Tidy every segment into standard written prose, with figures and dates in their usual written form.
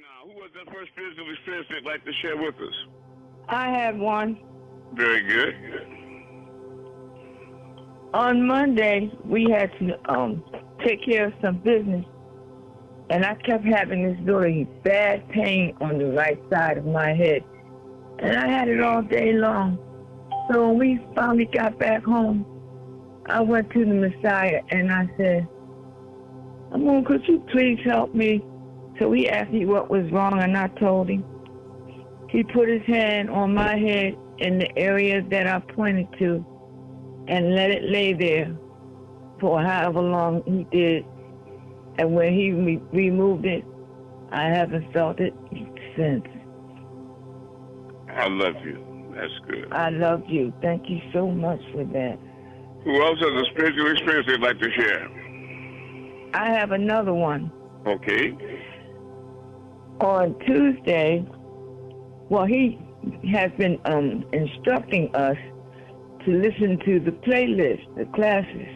now. Who was that first physical experience they'd like to share with us? I had one. Very good. On Monday, we had to take care of some business, and I kept having this really bad pain on the right side of my head, and I had it all day long. So when we finally got back home, I went to the Messiah, and I said, Amun, could you please help me? So he asked me what was wrong, and I told him. He put his hand on my head in the area that I pointed to and let it lay there for however long he did. And when he removed it, I haven't felt it since. I love you. That's good. I love you. Thank you so much for that. Who else has a spiritual experience they'd like to share? I have another one. Okay. On Tuesday, well, he has been instructing us to listen to the playlist, the classes.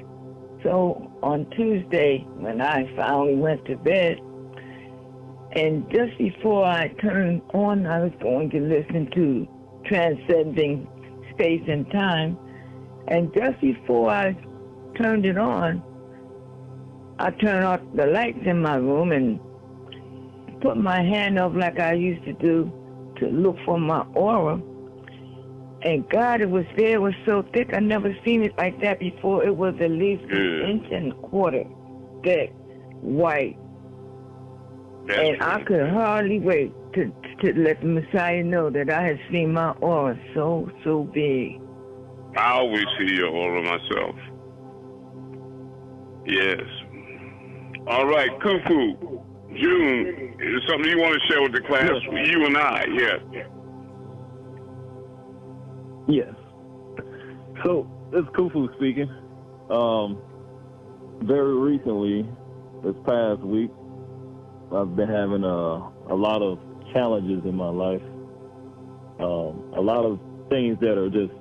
So on Tuesday, when I finally went to bed, and just before I turned on, I was going to listen to Transcending Space and Time. And just before I turned it on, I turned off the lights in my room and put my hand up like I used to do to look for my aura. And God, it was there. It was so thick. I never seen it like that before. It was at least an inch and a quarter thick, white. And I could hardly wait to let the Messiah know that I had seen my aura so big. I always see your aura myself. Yes. All right, Kufu. June, is something you want to share with the class? Yes. You and I, yes. Yes. So, this is Kufu speaking. Very recently, this past week, I've been having a lot of challenges in my life. A lot of things that are just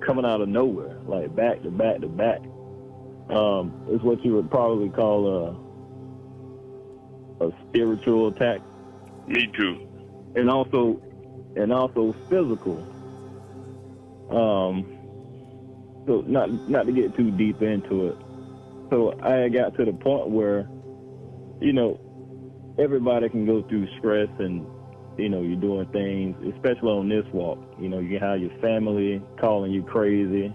coming out of nowhere, like back to back to back. It's what you would probably call a spiritual attack. Me too. And also physical. So not to get too deep into it. So I got to the point where, everybody can go through stress and, you're doing things, especially on this walk. You have your family calling you crazy.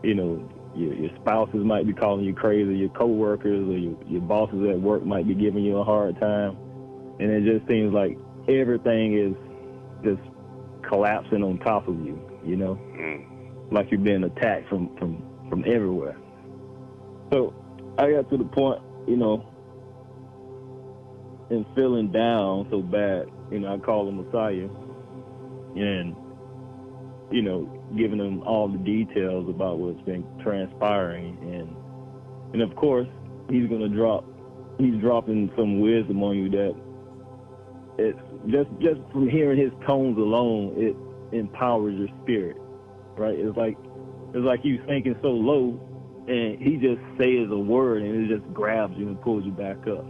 Your spouses might be calling you crazy. Your coworkers or your bosses at work might be giving you a hard time. And it just seems like everything is just collapsing on top of you, like you're being attacked from everywhere. So I got to the point, and feeling down so bad, I call him Messiah and, giving him all the details about what's been transpiring. And of course, he's dropping some wisdom on you that it's just from hearing his tones alone, it empowers your spirit, right? It's like you thinking so low and he just says a word and it just grabs you and pulls you back up,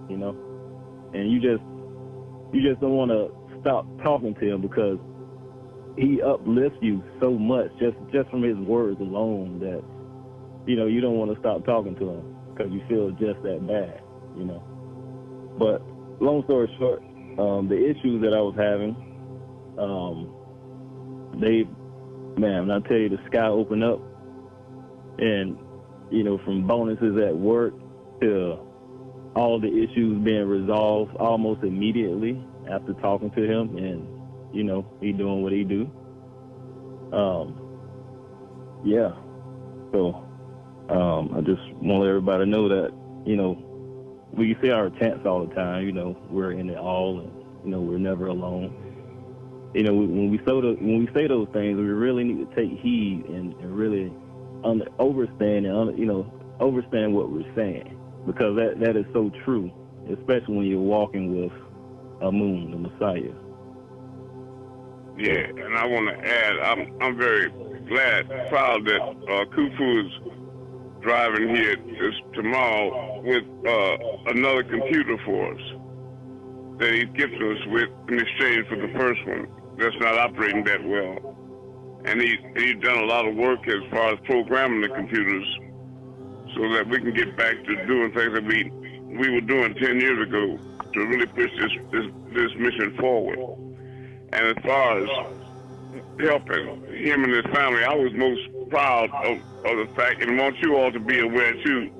and you just don't want to stop talking to him because he uplifts you so much just from his words alone that, you don't want to stop talking to him because you feel just that bad, But long story short, the issues that I was having, when I tell you the sky opened up and, from bonuses at work to all the issues being resolved almost immediately after talking to him and, he doing what he do. Yeah. So, I just want everybody to know that, we say our chants all the time, we're in it all and, we're never alone. When we say those things, we really need to take heed and really understand what we're saying, because that is so true, especially when you're walking with Amun, the Messiah. Yeah, and I want to add, I'm very proud that Kufu is driving here tomorrow with another computer for us. that he's gifted us with in exchange for the first one that's not operating that well. And he's done a lot of work as far as programming the computers so that we can get back to doing things that we were doing 10 years ago to really push this mission forward. And as far as helping him and his family, I was most proud of the fact, and want you all to be aware too,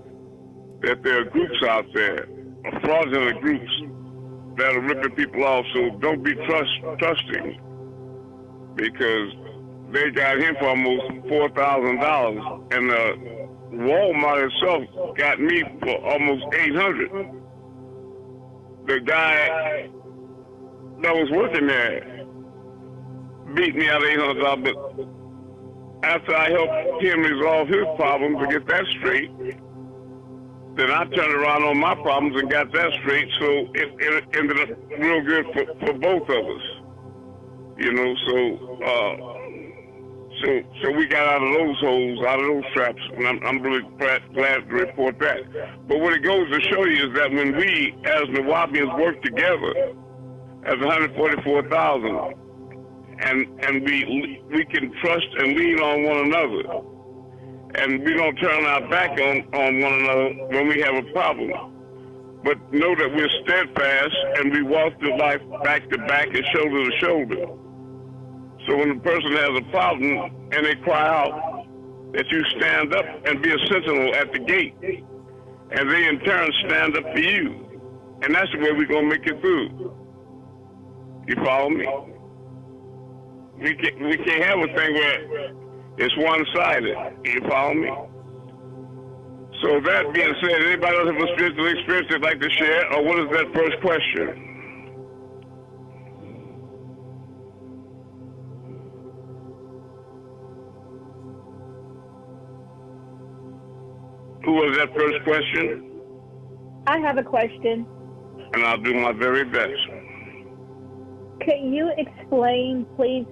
that there are groups out there, fraudulent groups, that are ripping people off. So don't be trusting, because they got him for almost $4,000, and Walmart itself got me for almost $800. The guy that was working there beat me out of $800, but after I helped him resolve his problems to get that straight, then I turned around on my problems and got that straight, so it ended up real good for both of us. You know, so we got out of those holes, out of those traps, and I'm really glad to report that. But what it goes to show you is that when we, as Nawabians, work together as 144,000, and we can trust and lean on one another, and we don't turn our back on one another when we have a problem, but know that we're steadfast and we walk through life back to back and shoulder to shoulder. So when a person has a problem and they cry out, that you stand up and be a sentinel at the gate, and they in turn stand up for you, and that's the way we're gonna make it through. You follow me? We can't have a thing where it's one-sided. You follow me? So that being said, anybody else have a spiritual experience they'd like to share, or what is that first question? Who was that first question? I have a question. And I'll do my very best. Can you explain, please,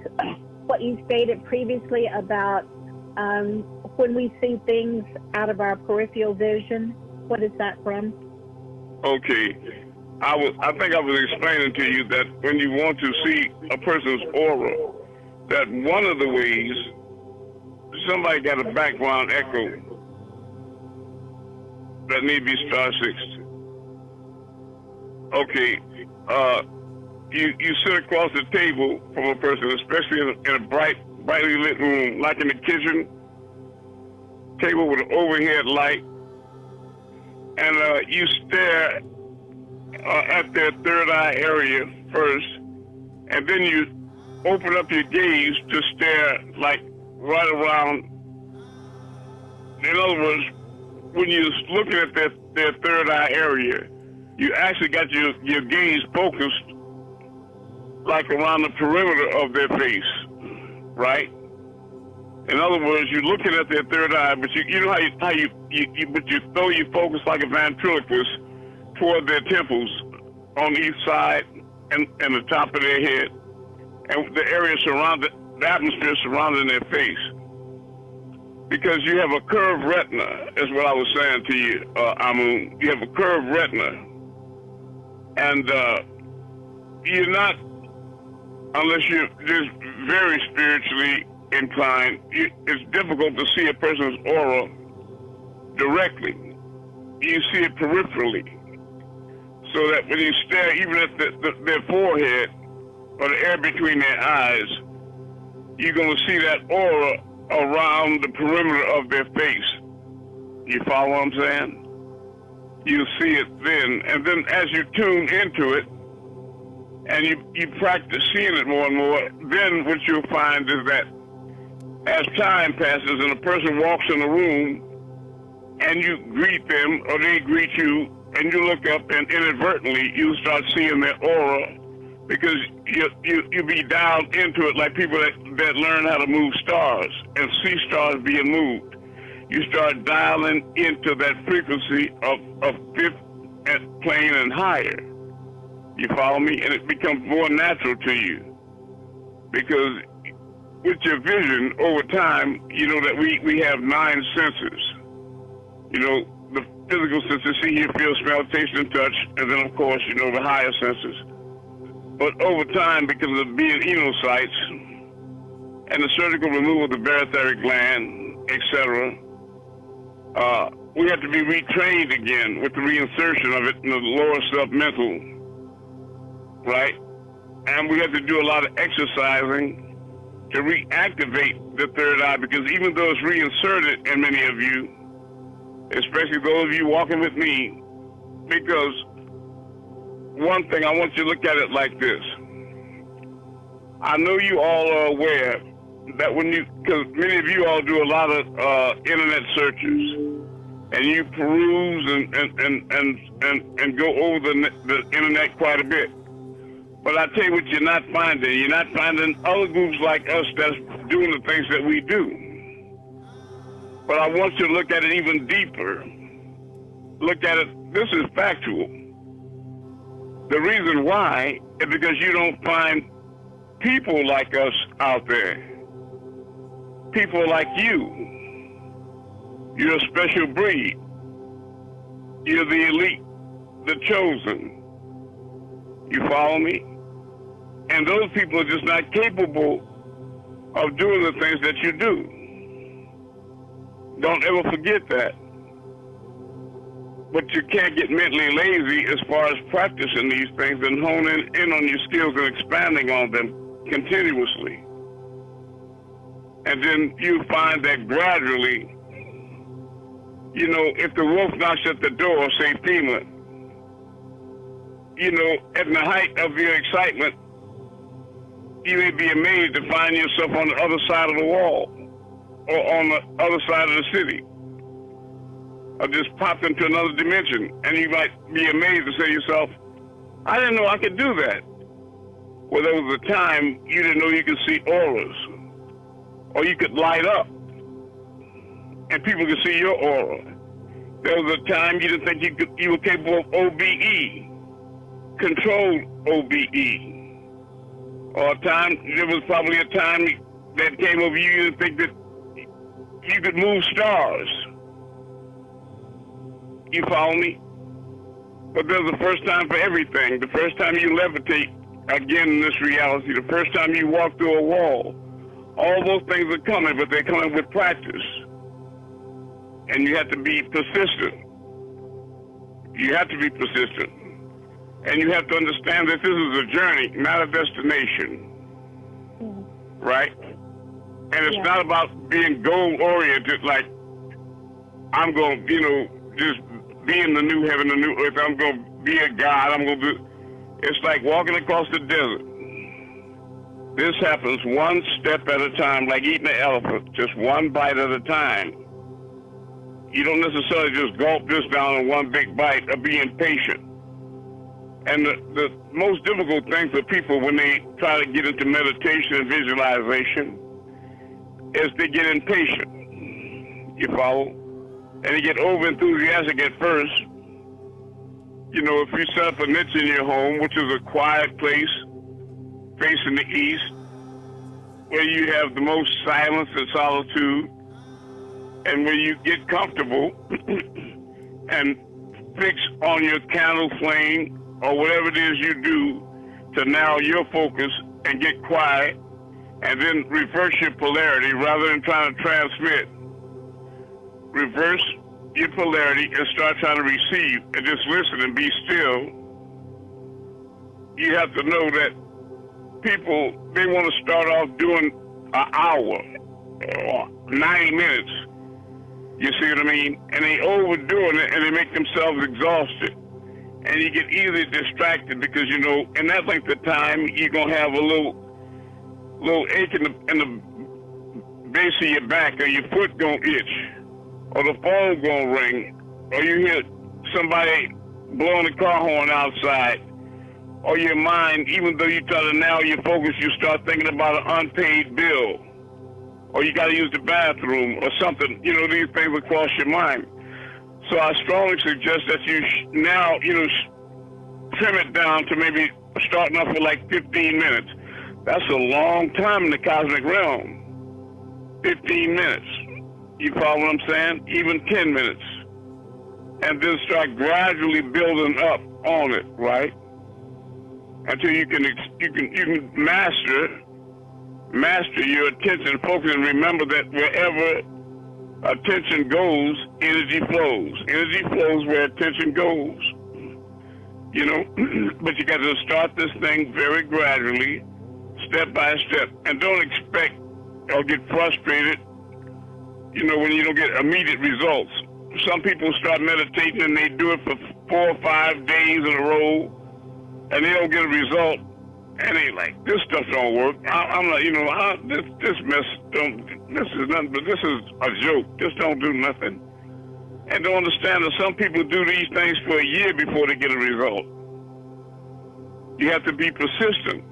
what you stated previously about when we see things out of our peripheral vision? What is that from? Okay. I think I was explaining to you that when you want to see a person's aura, that one of the ways, somebody got a background echo that need to be star 6. Okay. You sit across the table from a person, especially in a brightly lit room, like in the kitchen, table with an overhead light, and you stare at their third eye area first, and then you open up your gaze to stare like right around. In other words, when you're looking at their third eye area, you actually got your gaze focused like around the perimeter of their face, right? In other words, you're looking at their third eye, but you know how you throw your focus like a ventriloquist toward their temples on each side and the top of their head, and the area surrounded, the atmosphere surrounding their face. Because you have a curved retina, is what I was saying to you, Amun. You have a curved retina, and you're not, unless you're just very spiritually inclined, it's difficult to see a person's aura directly. You see it peripherally. So that when you stare even at their forehead or the air between their eyes, you're going to see that aura around the perimeter of their face. You follow what I'm saying? You see it then, and then as you tune into it, and you practice seeing it more and more, then what you'll find is that as time passes and a person walks in the room and you greet them or they greet you and you look up and inadvertently you start seeing their aura, because you be dialed into it like people that learn how to move stars and see stars being moved. You start dialing into that frequency of fifth plane and higher. You follow me? And it becomes more natural to you. Because with your vision over time, you know that we have 9 senses. You know, the physical senses, see, hear, feel, smell, taste, and touch. And then, of course, you know, the higher senses. But over time, because of being enocytes and the surgical removal of the barytheric gland, etc., we have to be retrained again with the reinsertion of it in the lower submental, right? And we have to do a lot of exercising to reactivate the third eye, because even though it's reinserted in many of you, especially those of you walking with me, because one thing, I want you to look at it like this. I know you all are aware that because many of you all do a lot of internet searches, and you peruse and go over the internet quite a bit. But I tell you what you're not finding. You're not finding other groups like us that's doing the things that we do. But I want you to look at it even deeper. Look at it, this is factual. The reason why is because you don't find people like us out there. People like you. You're a special breed. You're the elite, the chosen. You follow me? And those people are just not capable of doing the things that you do. Don't ever forget that. But you can't get mentally lazy as far as practicing these things and honing in on your skills and expanding on them continuously. And then you find that gradually, you know, if the wolf knocks at the door, say FEMA, you know, at the height of your excitement, you may be amazed to find yourself on the other side of the wall or on the other side of the city, or just popped into another dimension. And you might be amazed to say to yourself, I didn't know I could do that. Well, there was a time you didn't know you could see auras, or you could light up, and people could see your aura. There was a time you didn't think you were capable of OBE, controlled OBE. Or there was probably a time that came over you to think that you could move stars. You follow me? But there's a first time for everything. The first time you levitate, again in this reality, the first time you walk through a wall, all those things are coming, but they're coming with practice. And you have to be persistent. You have to be persistent. And you have to understand that this is a journey, not a destination. Right? And it's not about being goal-oriented, like, I'm going to, you know, just be in the new heaven, the new earth, I'm going to be a God, I'm going to do. It's like walking across the desert. This happens one step at a time, like eating an elephant, just one bite at a time. You don't necessarily just gulp this down in one big bite or be impatient. And the most difficult thing for people when they try to get into meditation and visualization is they get impatient. You follow? And they get over-enthusiastic at first. You know, if you set up a niche in your home, which is a quiet place facing the east, where you have the most silence and solitude, and where you get comfortable and fix on your candle flame or whatever it is you do to narrow your focus and get quiet, and then reverse your polarity rather than trying to transmit. Reverse your polarity and start trying to receive and just listen and be still. You have to know that people, they want to start off doing an hour or 90 minutes. You see what I mean? And they overdoing it and they make themselves exhausted. And you get easily distracted because, you know, in that length of time, you're going to have a little ache in the base of your back, or your foot going to itch, or the phone going to ring, or you hear somebody blowing the car horn outside, or your mind, even though you try to narrow your focus, you start thinking about an unpaid bill, or you got to use the bathroom or something. You know, these things will cross your mind. So I strongly suggest that you now, you know, trim it down to maybe starting off with like 15 minutes. That's a long time in the cosmic realm. 15 minutes. You follow what I'm saying? Even 10 minutes. And then start gradually building up on it, right? until you can master your attention, focus, and remember that wherever attention goes, energy flows. Energy flows where attention goes. You know, but you got to start this thing very gradually, step by step, and don't expect or get frustrated, you know, when you don't get immediate results. Some people start meditating and they do it for 4 or 5 days in a row, and they don't get a result, and they like, this stuff don't work. I'm like, you know, this mess this is nothing, but this is a joke. This don't do nothing. And don't understand that some people do these things for a year before they get a result. You have to be persistent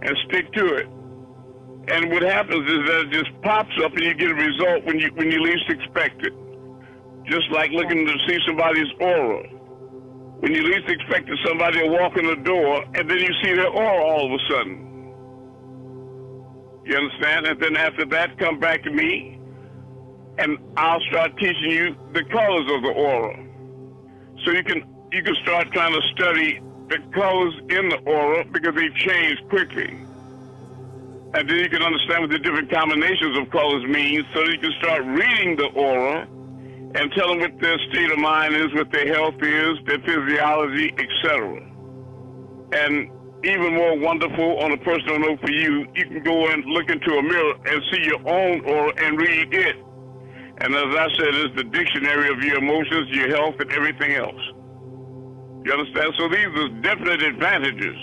and stick to it. And what happens is that it just pops up and you get a result when you least expect it. Just like looking to see somebody's aura. When you least expected somebody to walk in the door, and then you see their aura all of a sudden. You understand? And then after that, come back to me, and I'll start teaching you the colors of the aura. So you can start trying to study the colors in the aura because they change quickly. And then you can understand what the different combinations of colors mean, so you can start reading the aura and tell them what their state of mind is, what their health is, their physiology, etc. And even more wonderful, on a personal note for you, you can go and look into a mirror and see your own aura and read it. And as I said, it's the dictionary of your emotions, your health, and everything else. You understand? So these are definite advantages.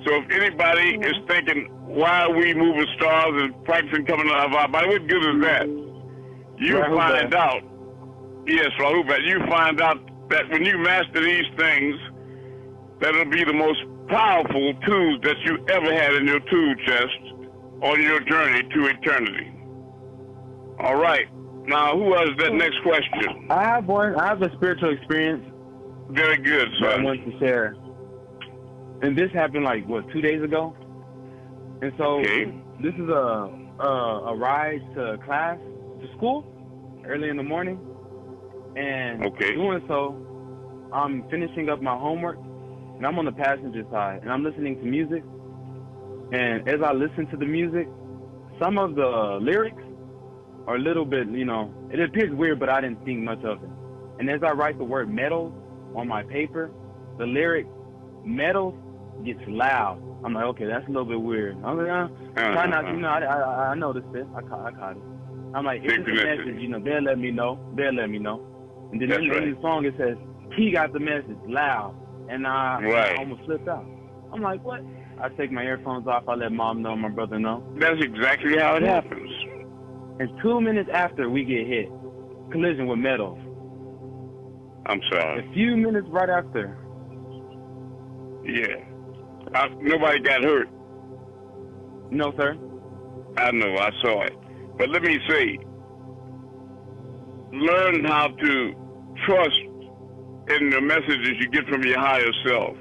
So if anybody is thinking, why are we moving stars and practicing coming out of our body, what good is that? You find out, yes, Rahubat, you find out that when you master these things, that'll be the most powerful tools that you ever had in your tool chest on your journey to eternity. All right. Now, who has that next question? I have one. I have a spiritual experience. Very good, That I son. want to share. And this happened 2 days ago. And so this is a ride to class, to school, early in the morning. And doing so, I'm finishing up my homework, and I'm on the passenger side, and I'm listening to music. And as I listen to the music, some of the lyrics are a little bit, it appears weird, but I didn't think much of it. And as I write the word metals on my paper, the lyric metals gets loud. I'm like, okay, that's a little bit weird. I'm like, try not to, I noticed it. I caught it. I'm like, if it's a message, they'll let me know. They'll let me know. And then in the song, it says, he got the message loud. And I almost flipped out. I'm like, what? I take my earphones off. I let mom know, my brother know. That's exactly how it happens. And 2 minutes after, we get hit. Collision with metals. I'm sorry. A few minutes right after. Yeah. Nobody got hurt. No, sir. I know. I saw it. But let me say, learn how to trust in the messages you get from your higher self.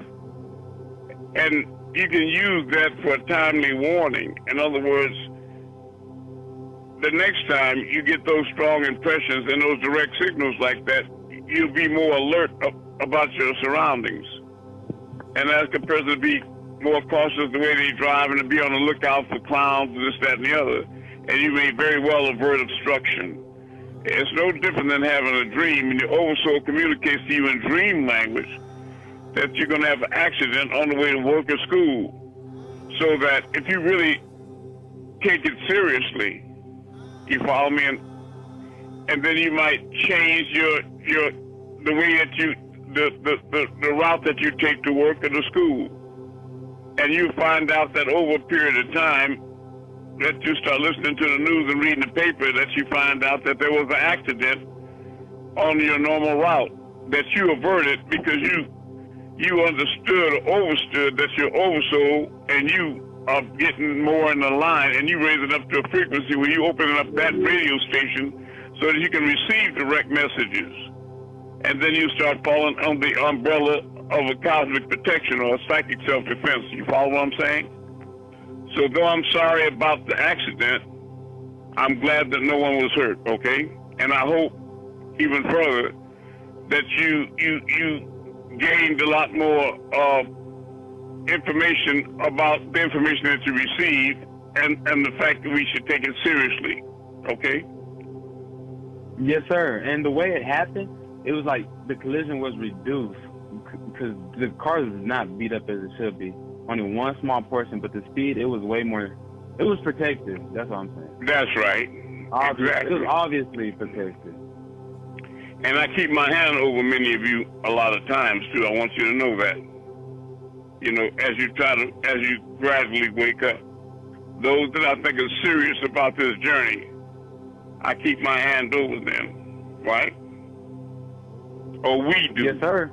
And you can use that for a timely warning. In other words, the next time you get those strong impressions and those direct signals like that, you'll be more alert about your surroundings. And ask a person to be more cautious the way they drive and to be on the lookout for clowns, this, that, and the other. And you may very well avert obstruction. It's no different than having a dream, and your oversoul communicates to you in dream language that you're going to have an accident on the way to work or school. So that if you really take it seriously, you follow me, and then you might change the way that you the route that you take to work or to school. And you find out that over a period of time that you start listening to the news and reading the paper, that you find out that there was an accident on your normal route that you averted because you understood or overstood that you're oversoul and you are getting more in the line, and you raise it up to a frequency where you open up that radio station so that you can receive direct messages. And then you start falling under the umbrella of a cosmic protection or a psychic self-defense. You follow what I'm saying? So though I'm sorry about the accident, I'm glad that no one was hurt, okay? And I hope even further that you gained a lot more information about the information that you received and the fact that we should take it seriously. Okay? Yes, sir. And the way it happened, it was like the collision was reduced because the car is not beat up as it should be. Only one small portion, but the speed, it was way more. It was protected. That's what I'm saying. That's right. Exactly. It was obviously protected. And I keep my hand over many of you a lot of times too. I want you to know that. You know, as you gradually wake up, those that I think are serious about this journey, I keep my hand over them, right? Or we do. Yes, sir.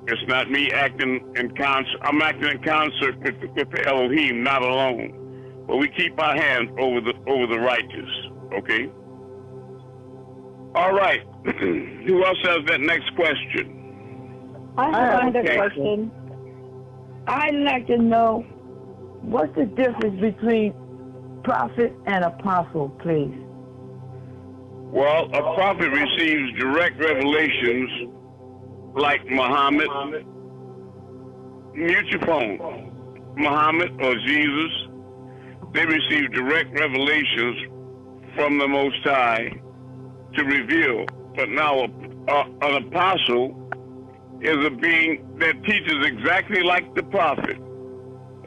It's not me acting in concert. I'm acting in concert with the Elohim, not alone. But we keep our hand over the righteous, okay? All right. Who else has that next question? I have another question. I'd like to know what's the difference between prophet and apostle, please. Well, a prophet receives direct revelations like Muhammad. Mute your phone. Muhammad or Jesus, they receive direct revelations from the Most High to reveal. But now an apostle is a being that teaches exactly like the prophet,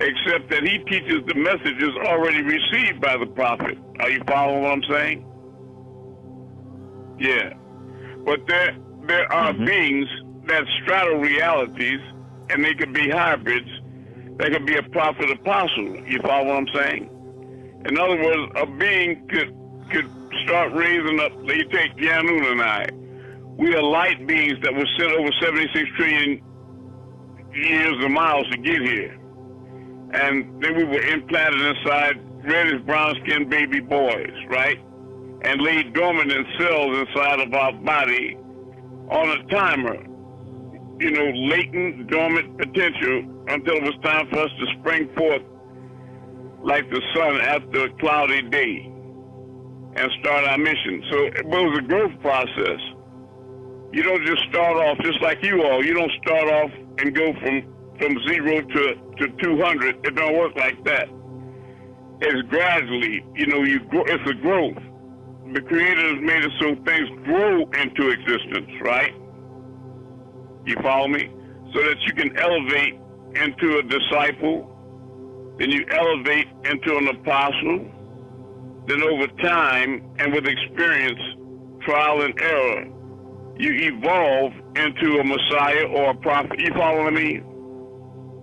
except that he teaches the messages already received by the prophet. Are you following what I'm saying? Yeah. But there are beings that straddle realities, and they could be hybrids. They could be a prophet apostle. You follow what I'm saying? In other words, a being could start raising up. You take Yanun and I. We are light beings that were sent over 76 trillion years or miles to get here. And then we were implanted inside reddish brown-skinned baby boys, right? And laid dormant in cells inside of our body on a timer. You know, latent, dormant potential until it was time for us to spring forth like the sun after a cloudy day and start our mission. So it was a growth process. You don't just start off just like you all. You don't start off and go from 0 to 200. It don't work like that. It's gradually, you know, it's a growth. The Creator has made it so things grow into existence, right? You follow me? So that you can elevate into a disciple, then you elevate into an apostle, then over time and with experience, trial and error, you evolve into a Messiah or a prophet. You follow me?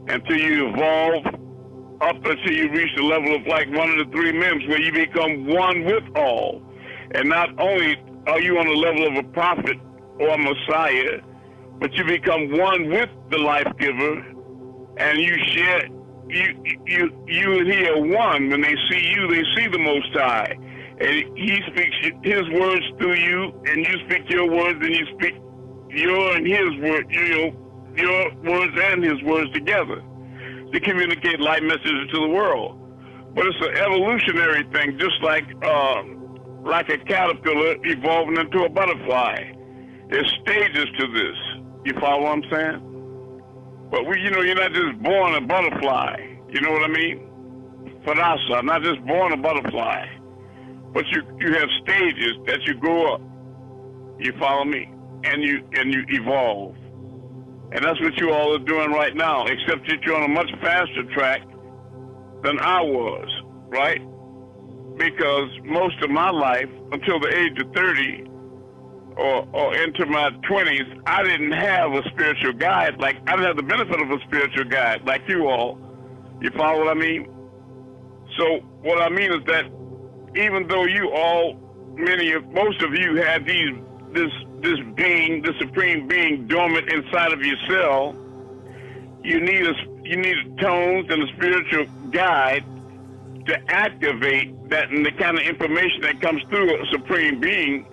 Until you evolve up until you reach the level of like one of the three mims where you become one with all. And not only are you on the level of a prophet or a Messiah, but you become one with the life giver, and you share, you and he are one. When they see you, they see the Most High. And he speaks his words through you, and you speak your words, and you speak your and his word, your words and his words together to communicate light messages to the world. But it's an evolutionary thing, just like a caterpillar evolving into a butterfly. There's stages to this. You follow what I'm saying? But you're not just born a butterfly. You know what I mean? Fadasa, not just born a butterfly. But you have stages that you grow up. You follow me? And you evolve. And that's what you all are doing right now, except that you're on a much faster track than I was, right? Because most of my life, until the age of 30 or into my 20s, I didn't have a spiritual guide. I didn't have the benefit of a spiritual guide like you all. You follow what I mean? So what I mean is that even though you all, most of you had this being, the supreme being dormant inside of your cell, you need tones and a spiritual guide to activate that, and the kind of information that comes through a supreme being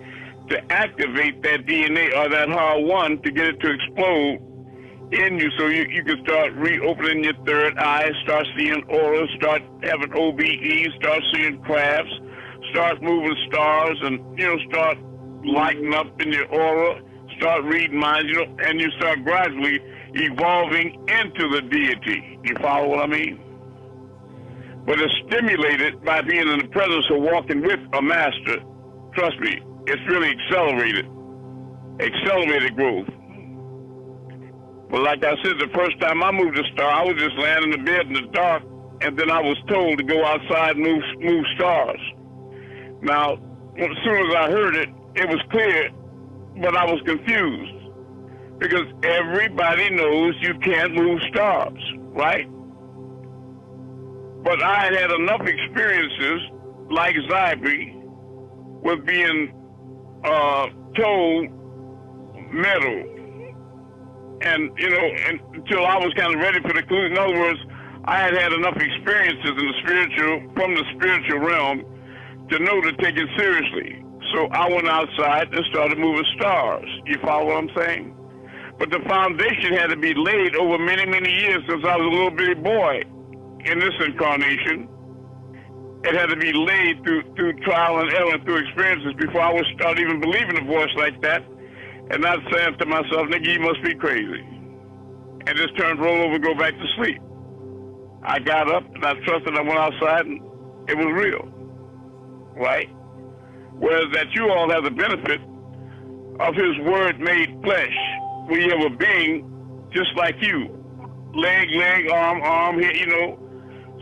to activate that DNA or that HAR1 to get it to explode in you, so you can start reopening your third eye, start seeing auras, start having OBE, start seeing crafts, start moving stars, and start lighting up in your aura, start reading minds, and you start gradually, evolving into the deity. You follow what I mean? But it's stimulated by being in the presence of walking with a master. Trust me, it's really accelerated growth. But like I said, the first time I moved a star, I was just laying in the bed in the dark, and then I was told to go outside and move stars. Now, as soon as I heard it, it was clear, but I was confused. Because everybody knows you can't move stars, right? But I had enough experiences, like Zybri, with being told metal. And, and until I was kind of ready for the clue. In other words, I had enough experiences from the spiritual realm to know to take it seriously. So I went outside and started moving stars. You follow what I'm saying? But the foundation had to be laid over many, many years since I was a little bitty boy in this incarnation. It had to be laid through trial and error and through experiences before I would start even believing a voice like that and not saying to myself, nigga, you must be crazy. And just roll over and go back to sleep. I got up and I trusted. I went outside and it was real, right? Whereas that you all have the benefit of his word made flesh, where you have a being just like you, leg, arm, here,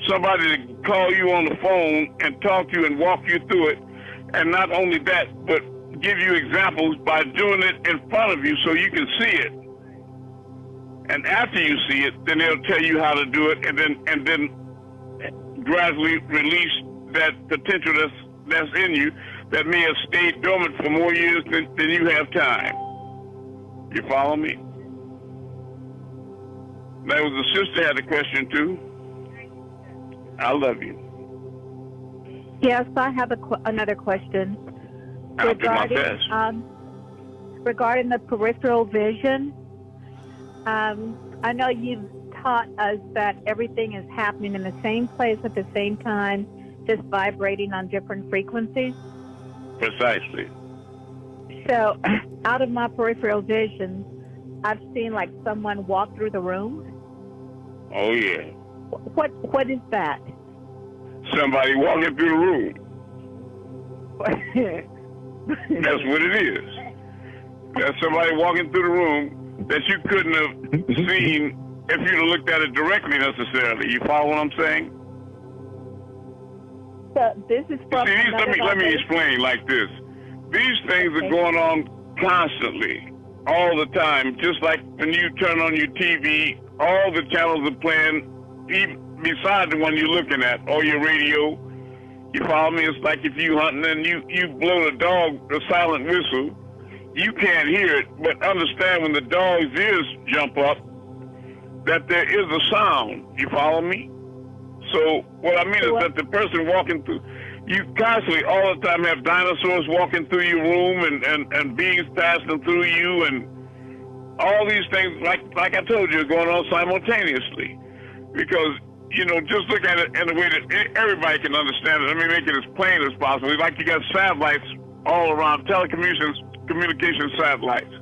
somebody to call you on the phone and talk to you and walk you through it. And not only that, but give you examples by doing it in front of you so you can see it. And after you see it, then they'll tell you how to do it, and then gradually release that potential that's in you that may have stayed dormant for more years than you have time. You follow me? There was a sister had a question too. I love you. Yes, I have another question. I'll do my best. Regarding the peripheral vision, I know you've taught us that everything is happening in the same place at the same time, just vibrating on different frequencies. Precisely. So, out of my peripheral vision, I've seen like someone walk through the room. Oh yeah. What is that? Somebody walking through the room. That's what it is. That's somebody walking through the room that you couldn't have seen if you'd have looked at it directly necessarily. You follow what I'm saying? So this is from let me explain like this. These things are going on constantly, all the time. Just like when you turn on your TV, all the channels are playing, even beside the one you're looking at, or your radio. You follow me? It's like if you hunting and you blow the dog a silent whistle, you can't hear it, but understand when the dog's ears jump up that there is a sound. You follow me? So what I mean is that the person walking through, you constantly all the time have dinosaurs walking through your room and beings passing through you and all these things, like I told you, are going on simultaneously. Because, just look at it in a way that everybody can understand it. Let me make it as plain as possible. Like you got satellites all around, communication satellites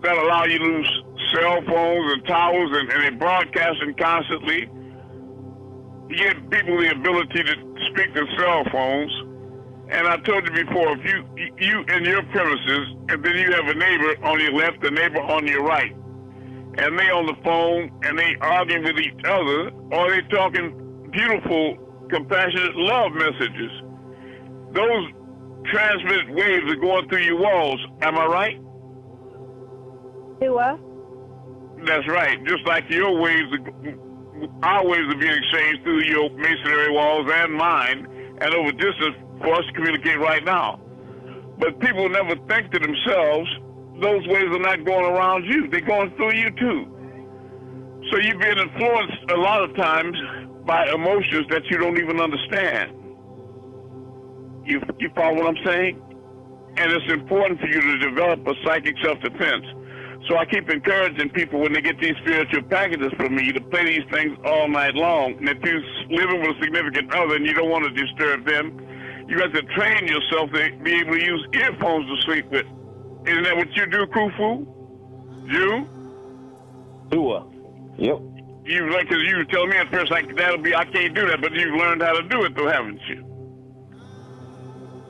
that allow you to use cell phones and towers, and they're broadcasting constantly. You give people the ability to speak to cell phones. And I told you before, if you in your premises, and then you have a neighbor on your left, a neighbor on your right, and they on the phone, and they arguing with each other, or they talking beautiful, compassionate love messages, those transmitted waves are going through your walls. Am I right? That's right. Just like your waves, our waves are being exchanged through your masonry walls and mine, and over distance for us to communicate right now. But people never think to themselves, those waves are not going around you. They're going through you too. So you're being influenced a lot of times by emotions that you don't even understand. You follow what I'm saying? And it's important for you to develop a psychic self-defense. So I keep encouraging people when they get these spiritual packages from me to play these things all night long. And if you're living with a significant other and you don't want to disturb them, you have to train yourself to be able to use earphones to sleep with. Isn't that what you do, Khufu? You? Tua. Yep. Because you were telling me at first, like, I can't do that, but you've learned how to do it, though, haven't you?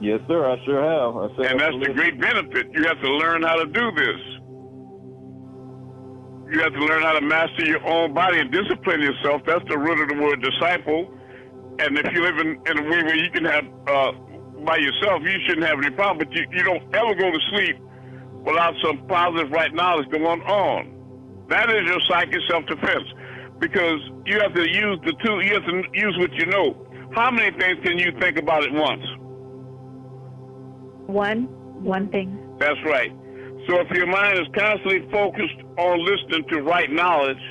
Yes, sir. I sure have. And that's the great benefit. You have to learn how to do this. You have to learn how to master your own body and discipline yourself. That's the root of the word disciple. And if you live in a way where you can have, by yourself, you shouldn't have any problem, but you don't ever go to sleep without some positive right knowledge going on. That is your psychic self-defense. Because you have to use the two, you have to use what you know. How many things can you think about at once? One thing. That's right. So if your mind is constantly focused on listening to right knowledge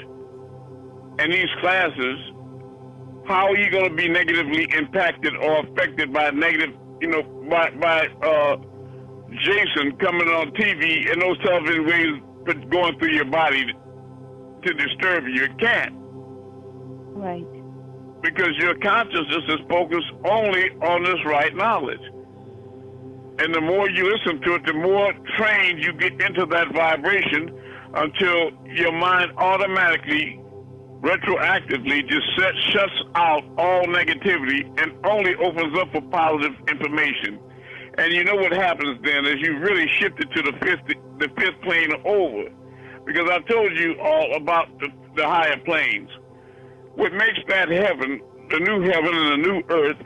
in these classes, how are you going to be negatively impacted or affected by negative, by Jason coming on TV and those television waves going through your body to disturb you? It can't. Right. Because your consciousness is focused only on this right knowledge. And the more you listen to it, the more trained you get into that vibration until your mind automatically, retroactively just shuts out all negativity and only opens up for positive information. And you know what happens then is you really shift it to the fifth plane over. Because I told you all about the higher planes. What makes that heaven, the new heaven and the new earth,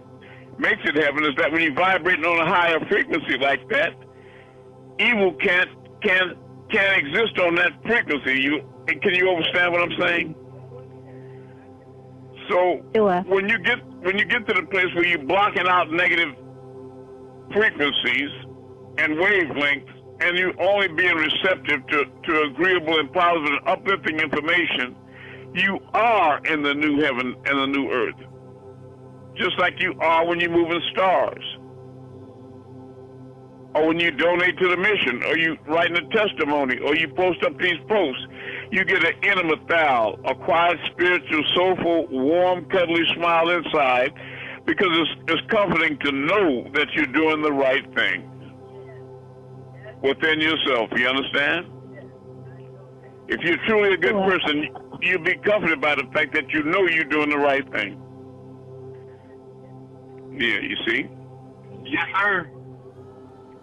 makes it heaven is that when you're vibrating on a higher frequency like that, evil can't exist on that frequency. Can you understand what I'm saying? So when you get to the place where you're blocking out negative frequencies and wavelengths, and you only being receptive to agreeable and positive and uplifting information, you are in the new heaven and the new earth. Just like you are when you move in stars, or when you donate to the mission, or you writing a testimony, or you post up these posts. You get an intimate thou, a quiet, spiritual, soulful, warm, cuddly smile inside, because it's comforting to know that you're doing the right thing within yourself. You understand? If you're truly a good person, you'll be comforted by the fact that you know you're doing the right thing. Yeah, you see? Yes, sir.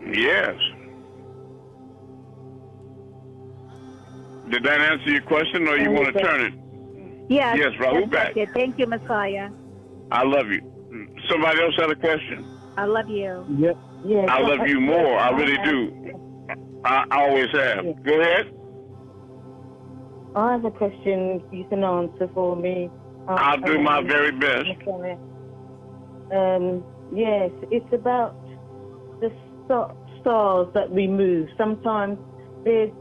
Yes. Did that answer your question, or you want to turn it? Yes. Yes, Rahul back. Thank you, Messiah. I love you. Somebody else had a question? I love you. Yep. Yeah. I love you more. I really do. I always have. Yeah. Go ahead. I have a question you can answer for me. I'll do my very best. Yes, it's about the stars that we move. Sometimes they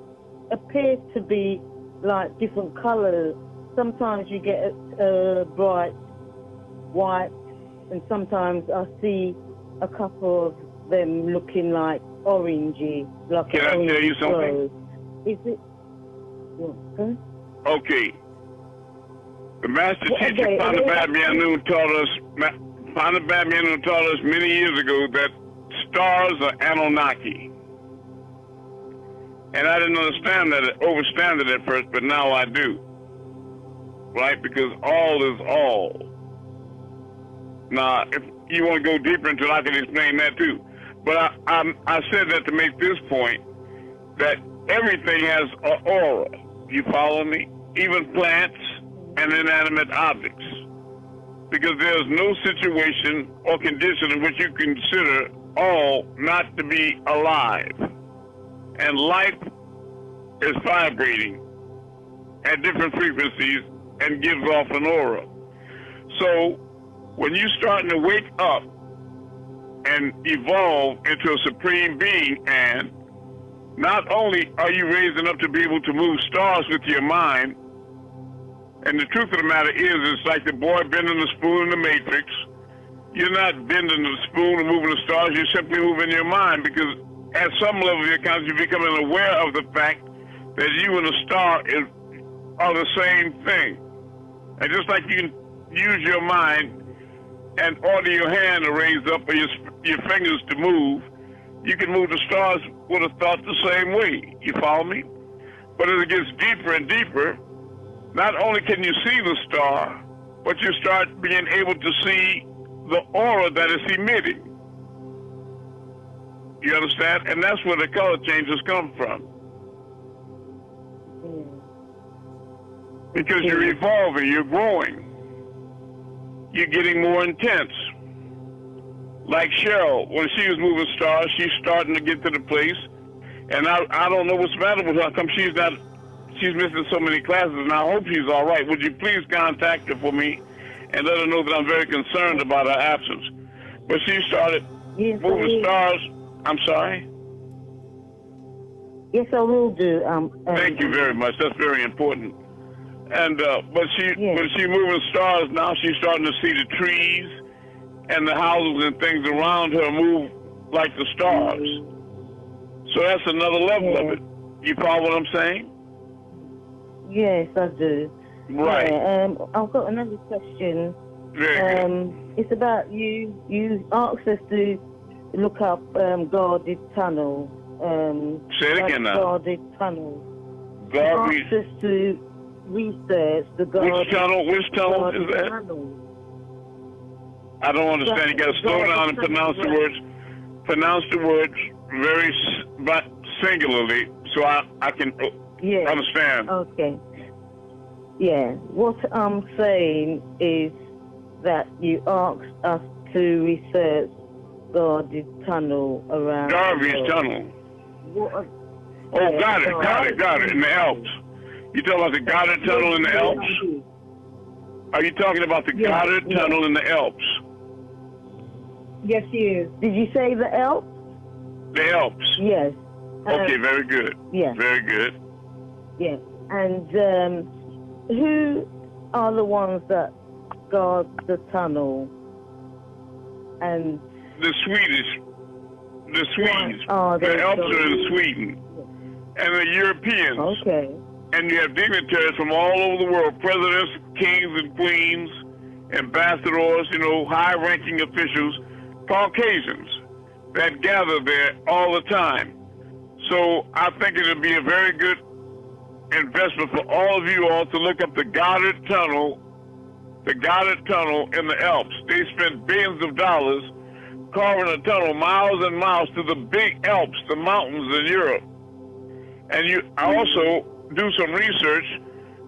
appear to be like different colors. Sometimes you get bright white, and sometimes I see a couple of them looking like orangey. Like Can I tell you something? Is it? Okay. The master teacher, Pandababyanun, taught us many years ago that stars are Anunnaki. And I didn't overstand it at first, but now I do. Right? Because all is all. Now, if you want to go deeper into it, I can explain that too. But I said that to make this point, that everything has an aura. You follow me? Even plants and inanimate objects. Because there's no situation or condition in which you consider all not to be alive. And life is vibrating at different frequencies and gives off an aura. So when you're starting to wake up and evolve into a supreme being, and not only are you raising up to be able to move stars with your mind, and the truth of the matter is, it's like the boy bending the spoon in the Matrix. You're not bending the spoon and moving the stars, you're simply moving your mind, because at some level of your consciousness, you're becoming aware of the fact that you and the star are the same thing. And just like you can use your mind and order your hand to raise up or your fingers to move, you can move the stars with a thought the same way. You follow me? But as it gets deeper and deeper, not only can you see the star, but you start being able to see the aura that it's emitting. You understand? And that's where the color changes come from. Because you're evolving, you're growing. You're getting more intense. Like Cheryl, when she was moving stars, she's starting to get to the place. And I don't know what's the matter with her. How come she's missing so many classes, and I hope she's all right. Would you please contact her for me and let her know that I'm very concerned about her absence? But she started moving stars. I'm sorry? Yes, I will do. Thank you very much. That's very important. And when she's moving stars now, she's starting to see the trees and the houses and things around her move like the stars. So that's another level of it. You follow what I'm saying? Yes, I do. Right. I've got another question. Very good. It's about you. You asked us to look up guarded tunnel. Say it again now. Guarded tunnel. You asked us to research the guarded. Which tunnel is that? Tunnel. I don't understand. You got to slow down and pronounce the words. Pronounce the words very singularly, so I can understand. Okay. Yeah. What I'm saying is that you asked us to research guarded tunnel around. Garvey's tunnel. Got it. In the Alps. You talking about the Goddard Tunnel in the Alps? Are you talking about the Goddard Tunnel in the Alps? Yes, you. Did you say the Alps? The Alps. Yes. Okay, very good. Yeah. Very good. Yeah. And who are the ones that guard the tunnel? And the Swedes. Oh, the Alps are in Sweden. And the Europeans. Okay. And you have dignitaries from all over the world, presidents, kings and queens, ambassadors, high-ranking officials, Caucasians that gather there all the time. So I think it would be a very good investment for all of you all to look up the Goddard Tunnel in the Alps. They spent billions of dollars carving a tunnel miles and miles to the big Alps, the mountains in Europe. And you also do some research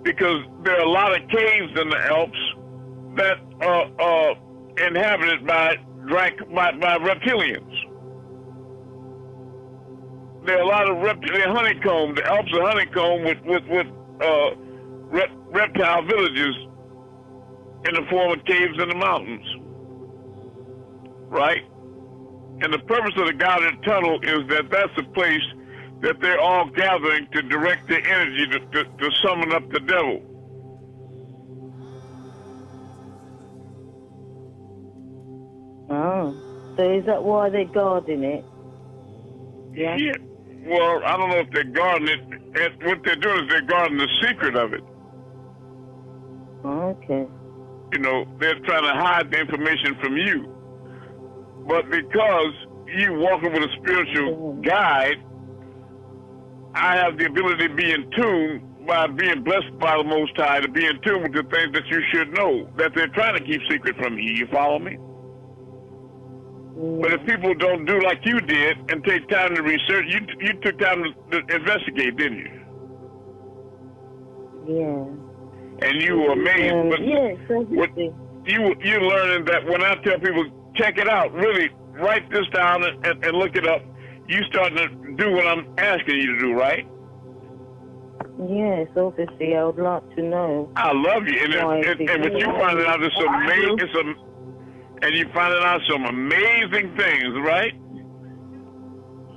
because there are a lot of caves in the Alps that are inhabited by reptilians. There are a lot of honeycomb. The Alps are honeycomb with reptile villages in the form of caves in the mountains, right? And the purpose of the Goddard Tunnel is that that's the place that they're all gathering to direct their energy to summon up the devil. Oh, so is that why they're guarding it? Yeah. Well, I don't know if they're guarding it. What they're doing is they're guarding the secret of it. Okay. They're trying to hide the information from you. But because you walking with a spiritual guide, I have the ability to be in tune by being blessed by the Most High, to be in tune with the things that you should know, that they're trying to keep secret from you. You follow me? But if people don't do like you did and take time to research, you took time to investigate, didn't you? Yeah. And you were amazed. But yes, you're learning that when I tell people, check it out, really write this down and look it up, you starting to do what I'm asking you to do, right? Yes, obviously, I would like to know. I love you. And what you're finding out is and you're finding out some amazing things, right?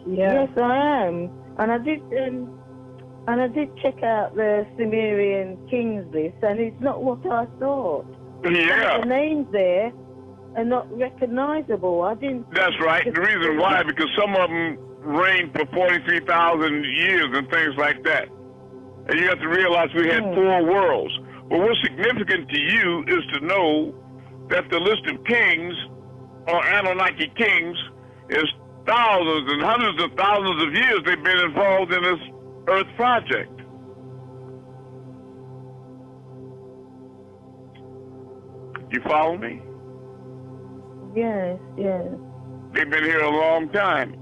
Yeah. Yes, I am. And I did check out the Sumerian kings list, and it's not what I thought. Yeah. The names there are not recognizable. I didn't. That's right. The reason why, because some of them reigned for 43,000 years and things like that. And you have to realize we had 4 worlds. But what's significant to you is to know that the list of kings, or Anunnaki kings, is thousands and hundreds of thousands of years they've been involved in this Earth project. You follow me? Yes, yes. They've been here a long time.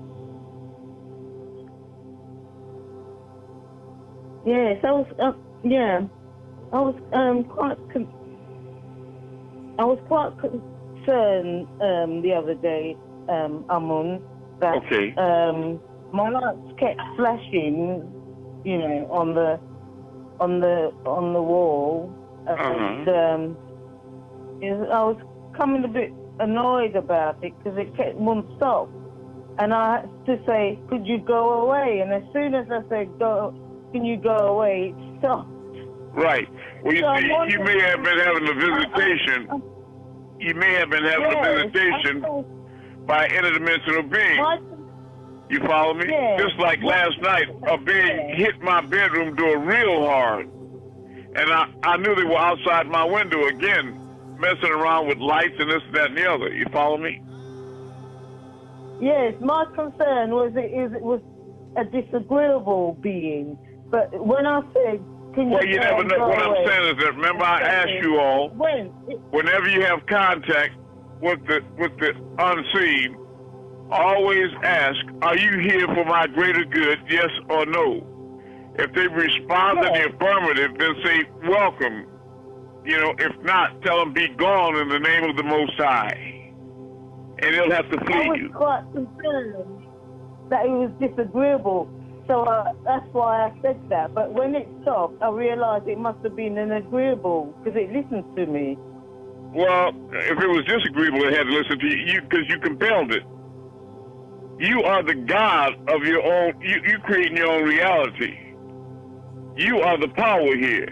Yes, I was, I was quite concerned the other day, Amun, that Okay. my lights kept flashing, you know, on the wall, and I was coming a bit annoyed about it because it wouldn't stop, and I had to say, "Could you go away?" And as soon as I said, "Go, can you go away?" it stopped. Right. Well, you see, you may have been having a visitation. You may have been having a visitation by interdimensional being. You follow me? Yeah. Just like last night, a being hit my bedroom door real hard. And I knew they were outside my window again, messing around with lights and this, that, and the other. You follow me? Yes, my concern was it was a disagreeable being. But when I said, "Can you?" Well, you never know. What I'm saying is that, remember, I asked you all, whenever you have contact with the unseen, always ask, "Are you here for my greater good, yes or no?" If they respond in the affirmative, then say, "Welcome." You know, if not, tell them, "Be gone in the name of the Most High." And they'll have to flee you. I was quite concerned that it was disagreeable, so that's why I said that. But when it stopped, I realized it must have been an agreeable, because it listened to me. Well, if it was disagreeable, it had to listen to you because you compelled it. You are the God of your own. You creating your own reality. You are the power here,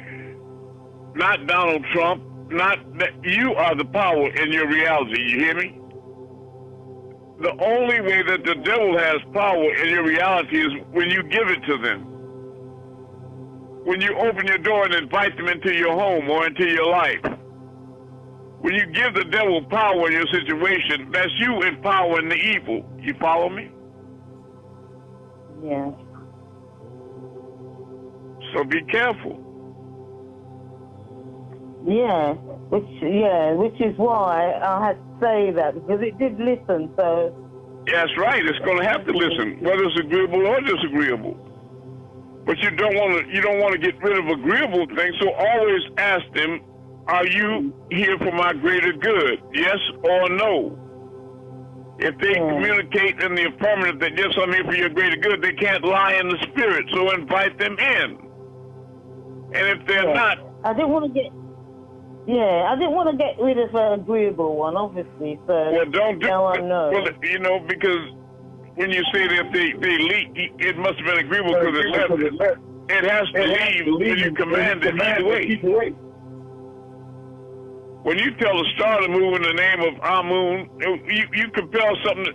not Donald Trump. Not that you are the power in your reality. You hear me? The only way that the devil has power in your reality is when you give it to them. When you open your door and invite them into your home or into your life. When you give the devil power in your situation, that's you empowering the evil. You follow me? Yeah. So be careful. Yeah, which is why I had to say that, because it did listen, so... That's right, it's going to have to listen, whether it's agreeable or disagreeable. But you don't want to get rid of agreeable things, so always ask them, "Are you here for my greater good, yes or no?" If they communicate in the affirmative that, "Yes, I'm here for your greater good," they can't lie in the spirit, so invite them in. And if they're not... I didn't want to get rid of an agreeable one, obviously, so... Well, don't do it. Well, you know, because when you say that they leak, it must have been agreeable because it left. It has to leave when you command it either way. When you tell a star to move in the name of Amun, you compel something.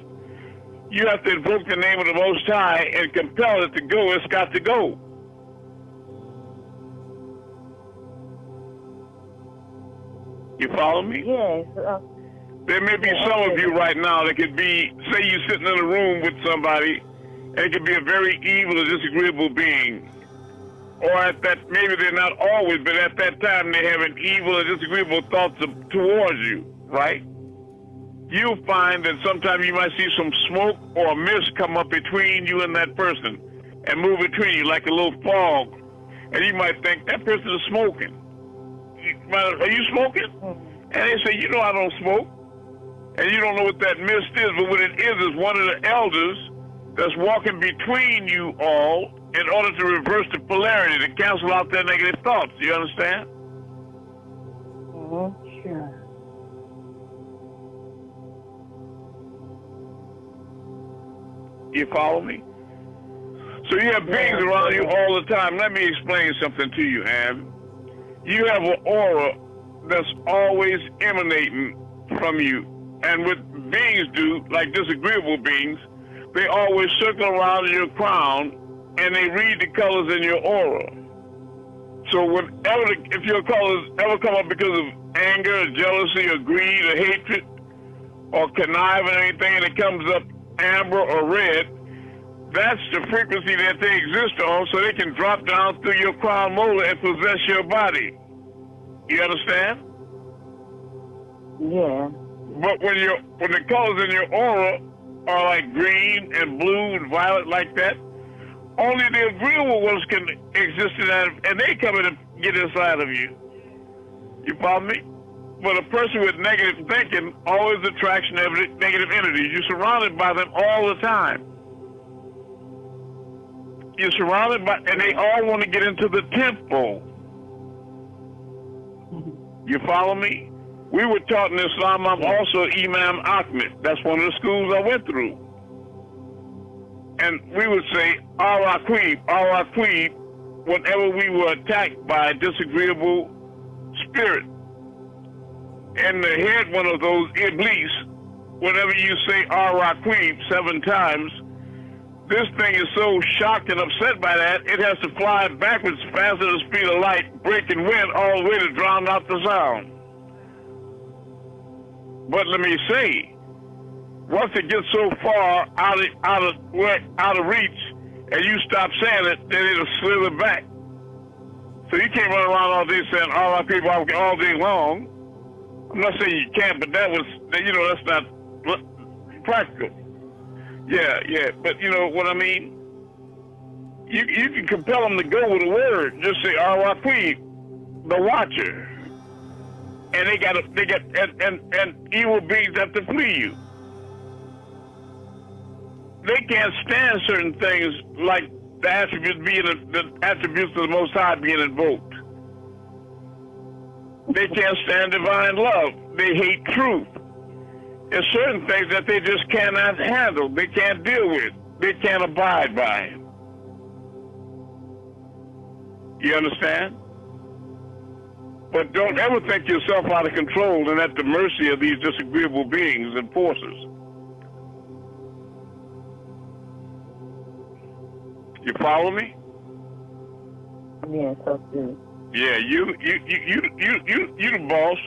You have to invoke the name of the Most High and compel it to go. It's got to go. You follow me? Yes. There may be some of you right now that could be, say you're sitting in a room with somebody, and it could be a very evil or disagreeable being. Or at that, maybe they're not always, but at that time they have an evil or disagreeable thoughts towards you, right? You'll find that sometimes you might see some smoke or a mist come up between you and that person and move between you like a little fog. And you might think, that person is smoking. Are you smoking? And they say, "You know I don't smoke." And you don't know what that mist is, but what it is one of the elders that's walking between you all in order to reverse the polarity, to cancel out their negative thoughts. Do you understand? Sure. You follow me? So you have beings around you all the time. Let me explain something to you, Ann. You have an aura that's always emanating from you. And what beings do, like disagreeable beings, they always circle around your crown and they read the colors in your aura. So if your colors ever come up because of anger or jealousy or greed or hatred or conniving or anything, and it comes up amber or red, that's the frequency that they exist on, so they can drop down through your crown molar and possess your body. You understand? Yeah. But when the colors in your aura are like green and blue and violet like that, only the agreeable ones can exist in that, and they come in and get inside of you. You follow me? But a person with negative thinking always attracts negative energies. You're surrounded by them all the time. You're surrounded by, and they all want to get into the temple. You follow me? We were taught in Islam, I'm also Imam Ahmed. That's one of the schools I went through. And we would say, Al-Aqib, whenever we were attacked by a disagreeable spirit. And the head one of those, Iblis, whenever you say Al-Aqib 7 times, this thing is so shocked and upset by that, it has to fly backwards faster than the speed of light, breaking wind all the way to drown out the sound. But let me say, once it gets so far out of reach, and you stop saying it, then it'll slither back. So you can't run around all day saying "R.I.P. all day long." I'm not saying you can't, but that's not practical. Yeah, but you know what I mean? You can compel them to go with a word. Just say "R.I.P. the Watcher." And and evil beings have to flee you. They can't stand certain things like the attributes of the Most High being invoked. They can't stand divine love. They hate truth. There's certain things that they just cannot handle. They can't deal with. They can't abide by. You understand? But don't ever think yourself out of control and at the mercy of these disagreeable beings and forces. You follow me? Yes, I do. Yeah, you the boss.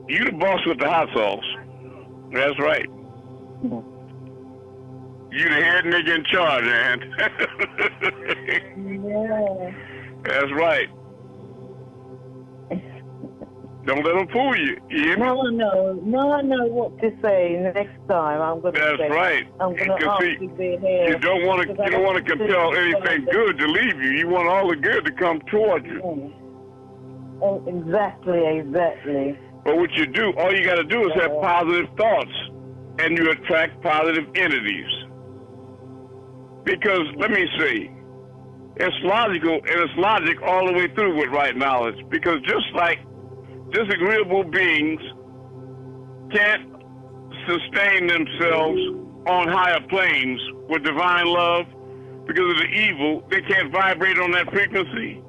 You the boss with the hot sauce. That's right. You the head nigga in charge, man. Yeah. That's right. Don't let them fool you. You hear me? No, I know what to say next time. I'm going to say. That's right. I'm going to ask you to be here. You don't want to compel anything good to leave you. You want all the good to come towards you. Oh, exactly. But what you do, all you got to do is have positive thoughts, and you attract positive entities. Because let me say, it's logical, and it's logic all the way through with right knowledge. Because just like disagreeable beings can't sustain themselves on higher planes with divine love because of the evil, they can't vibrate on that frequency.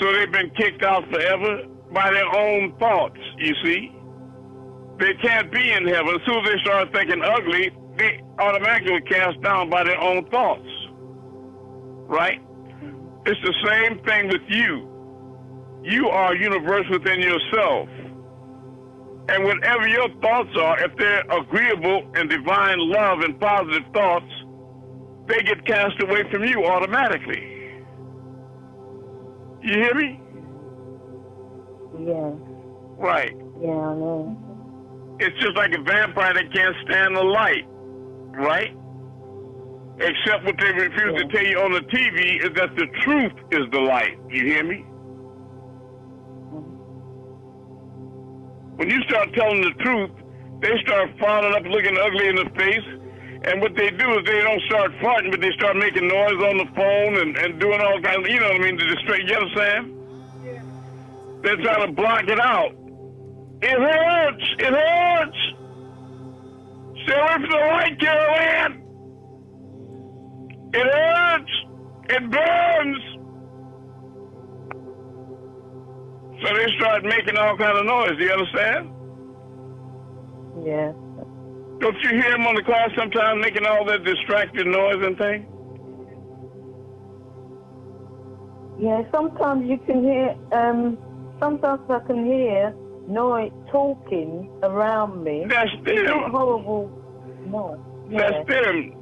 So they've been kicked out forever by their own thoughts, you see. They can't be in heaven. As soon as they start thinking ugly, they automatically cast down by their own thoughts, right? It's the same thing with you. You are a universe within yourself. And whatever your thoughts are, if they're agreeable and divine love and positive thoughts, they get cast away from you automatically. You hear me? Yeah. Right. Yeah, I know. It's just like a vampire that can't stand the light, right? Except what they refuse to tell you on the TV is that the truth is the light. You hear me? When you start telling the truth, they start frowning up, looking ugly in the face. And what they do is they don't start farting, but they start making noise on the phone and doing all kinds of, you know what I mean, to distract. You understand? Yeah. They're trying to block it out. It hurts! It hurts! Stay away from the light, Carol Ann! It hurts! It burns! So they start making all kind of noise. Do you understand? Yeah. Don't you hear them on the class sometimes making all that distracted noise and thing? Yeah, sometimes you can hear, sometimes I can hear noise talking around me. That's them. It's not horrible noise. Yeah. That's them.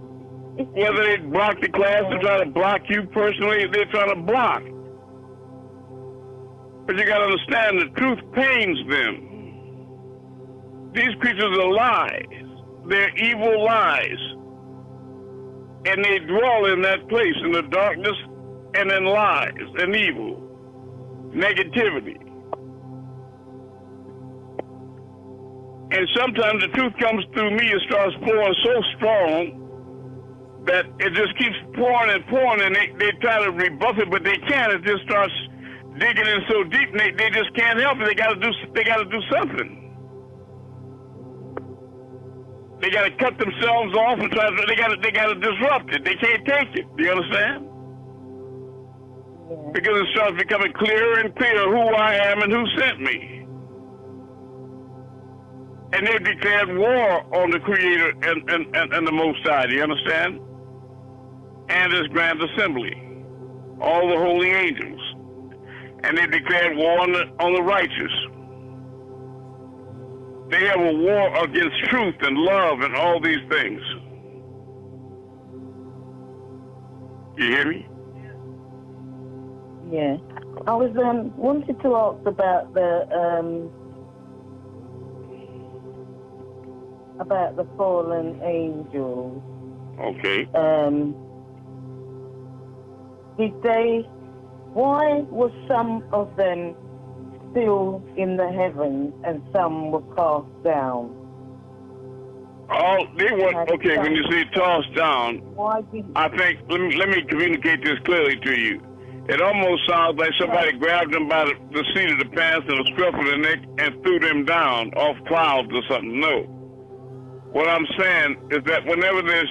Whether they block the class or try to block you personally, they're trying to block. But you got to understand the truth pains them. These creatures are lies. They're evil lies. And they dwell in that place, in the darkness and in lies and evil, negativity. And sometimes the truth comes through me and starts flowing so strong that it just keeps pouring and pouring, and they try to rebuff it, but they can't. It just starts digging in so deep, and they just can't help it. They got to do something. They got to cut themselves off and try to. They got to disrupt it. They can't take it. Do you understand? Yeah. Because it starts becoming clearer and clearer who I am and who sent me. And they've declared war on the Creator and the Most High. Do you understand? And His Grand Assembly, all the holy angels, and they declared war on the righteous. They have a war against truth and love and all these things. You hear me? Yeah. I was wanted to ask about the fallen angels. Okay. Why were some of them still in the heavens and some were cast down? Oh, they weren't. Okay, when you say tossed down, I think, let me communicate this clearly to you. It almost sounds like somebody grabbed them by the seat of the pants and the scruff of the neck and threw them down off clouds or something. No. What I'm saying is that whenever their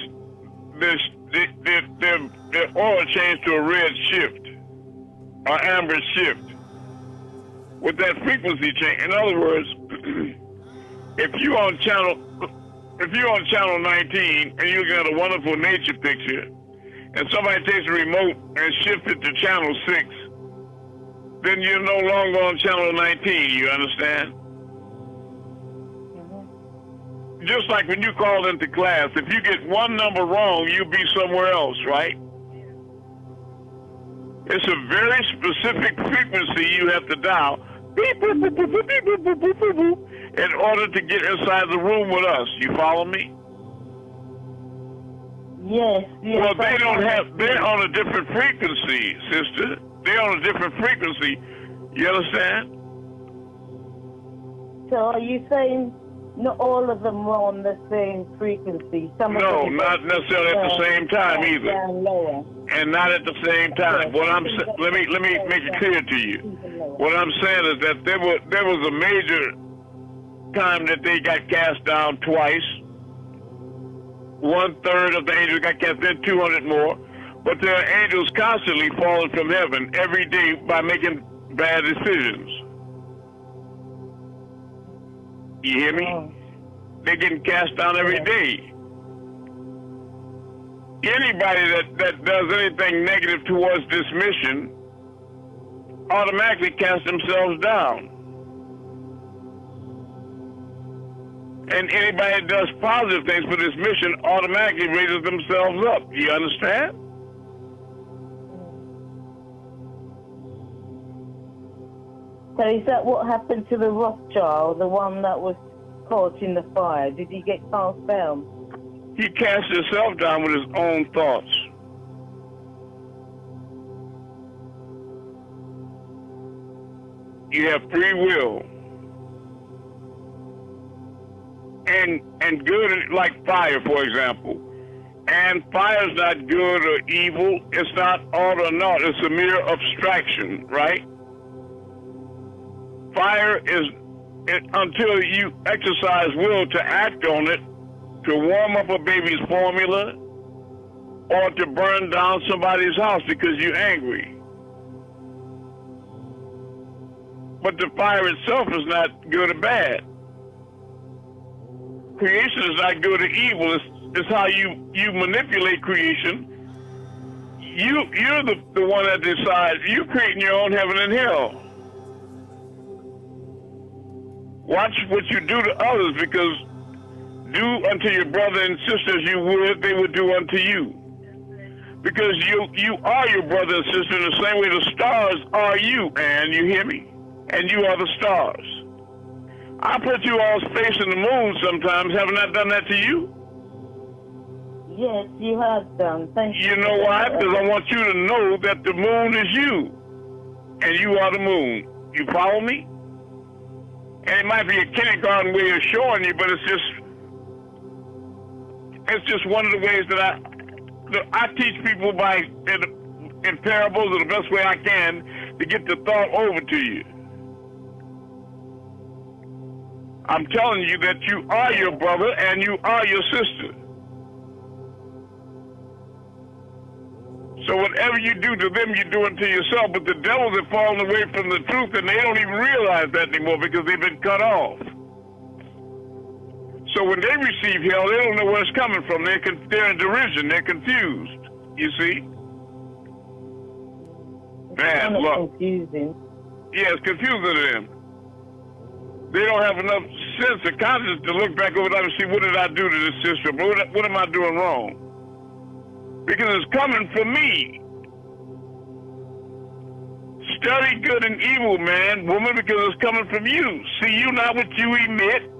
oil changed to a red shift or amber shift, with that frequency change, in other words, if you're on channel 19 and you're looking at a wonderful nature picture, and somebody takes a remote and shifts it to channel 6, then you're no longer on channel 19. You understand? Just like when you call into class, if you get one number wrong, you'll be somewhere else, right? It's a very specific frequency you have to dial in order to get inside the room with us. You follow me? Yes. Well, they're on a different frequency, sister. They're on a different frequency. You understand? So are you saying not all of them were on the same frequency? No, not necessarily at the same time either. Down lower. And not at the same time. What I'm let me make it clear to you. What I'm saying is that there was a major time that they got cast down twice. 1/3 of the angels got cast, then 200 more. But there are angels constantly falling from heaven every day by making bad decisions. You hear me? They're getting cast down every day. Anybody that does anything negative towards this mission automatically cast themselves down. And anybody that does positive things for this mission automatically raises themselves up. Do you understand? So is that what happened to the Rothschild, the one that was caught in the fire? Did he get cast down? He cast himself down with his own thoughts. You have free will. And good, like fire, for example. And fire's not good or evil. It's not all or naught. It's a mere abstraction, right? Fire is, until you exercise will to act on it, to warm up a baby's formula, or to burn down somebody's house because you're angry. But the fire itself is not good or bad. Creation is not good or evil. It's how you manipulate creation. You're the one that decides. You're creating your own heaven and hell. Watch what you do to others, because do unto your brother and sister as you would, they would do unto you. Because you are your brother and sister in the same way the stars are you, and you hear me? and you are the stars. I put you all facing the moon sometimes. Haven't I done that to you? Yes, you have done. Thank you. You know why? Because I want you to know that the moon is you, and you are the moon. You follow me? And it might be a kindergarten way of showing you, but it's just one of the ways that I teach people in parables in the best way I can to get the thought over to you. I'm telling you that you are your brother and you are your sister. So whatever you do to them, you're doing to yourself. But the devils have fallen away from the truth, and they don't even realize that anymore because they've been cut off. So when they receive hell, they don't know where it's coming from. They're in derision. They're confused. You see? Bad luck. Confusing. Yeah, it's confusing to them. They don't have enough sense of conscience to look back over that and see, what did I do to this system? What am I doing wrong? Because it's coming from me. Study good and evil, man, woman, because it's coming from you. See you not what you emit.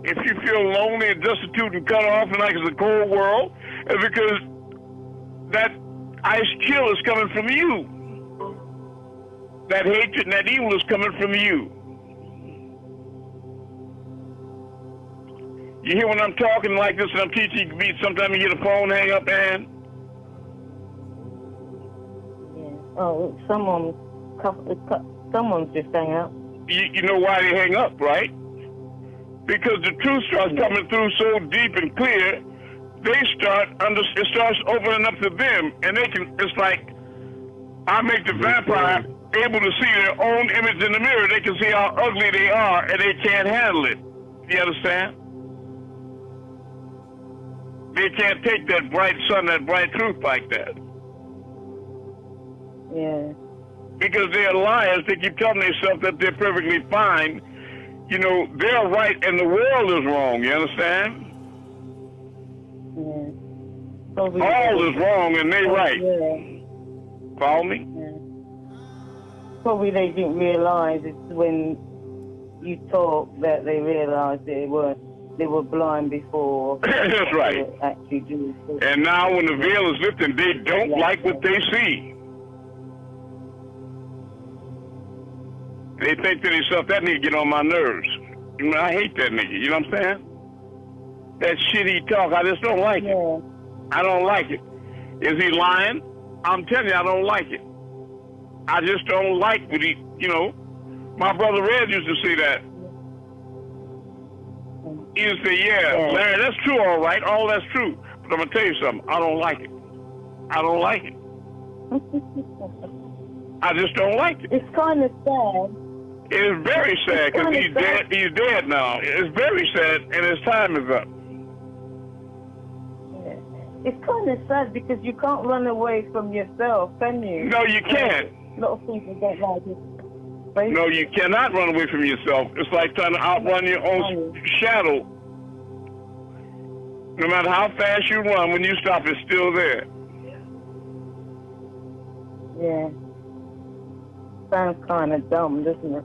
If you feel lonely and destitute and cut off and like it's a cold world, it's because that ice chill is coming from you. That hatred and that evil is coming from you. You hear when I'm talking like this and I'm teaching you, sometimes you hear the phone hang up, man? Yeah. Oh, someone's just hang up. You know why they hang up, right? Because the truth starts coming through so deep and clear, it starts opening up to them, and it's like, I make the vampire able to see their own image in the mirror. They can see how ugly they are, and they can't handle it. You understand? They can't take that bright sun, that bright truth like that. Yeah. Because they're liars. They keep telling themselves that they're perfectly fine. You know, they're right and the world is wrong. You understand? Yeah. All is wrong and they're right. Yeah. Follow me? Yeah. Probably they didn't realize it's when you talk that they realized they were blind before. That's right. Actually do. And now when the veil is lifted, they don't like what they see. They think to themselves, that nigga get on my nerves. You know, I hate that nigga. You know what I'm saying? That shit he talk, I just don't like it. I don't like it. Is he lying? I'm telling you, I don't like it. I just don't like what he, you know. My brother Red used to say that. He used to say, yeah, Larry, that's true, all right. All that's true. But I'm going to tell you something. I don't like it. I don't like it. I just don't like it. It's kind of sad. It's very sad because he's dead. He's dead now. It's very sad, and his time is up. Yeah. It's kind of sad because you can't run away from yourself, can you? No, you can't. A lot of people don't like it. Right? No, you cannot run away from yourself. It's like trying to outrun your own shadow. No matter how fast you run, when you stop, it's still there. Yeah. Sounds kind of dumb, doesn't it?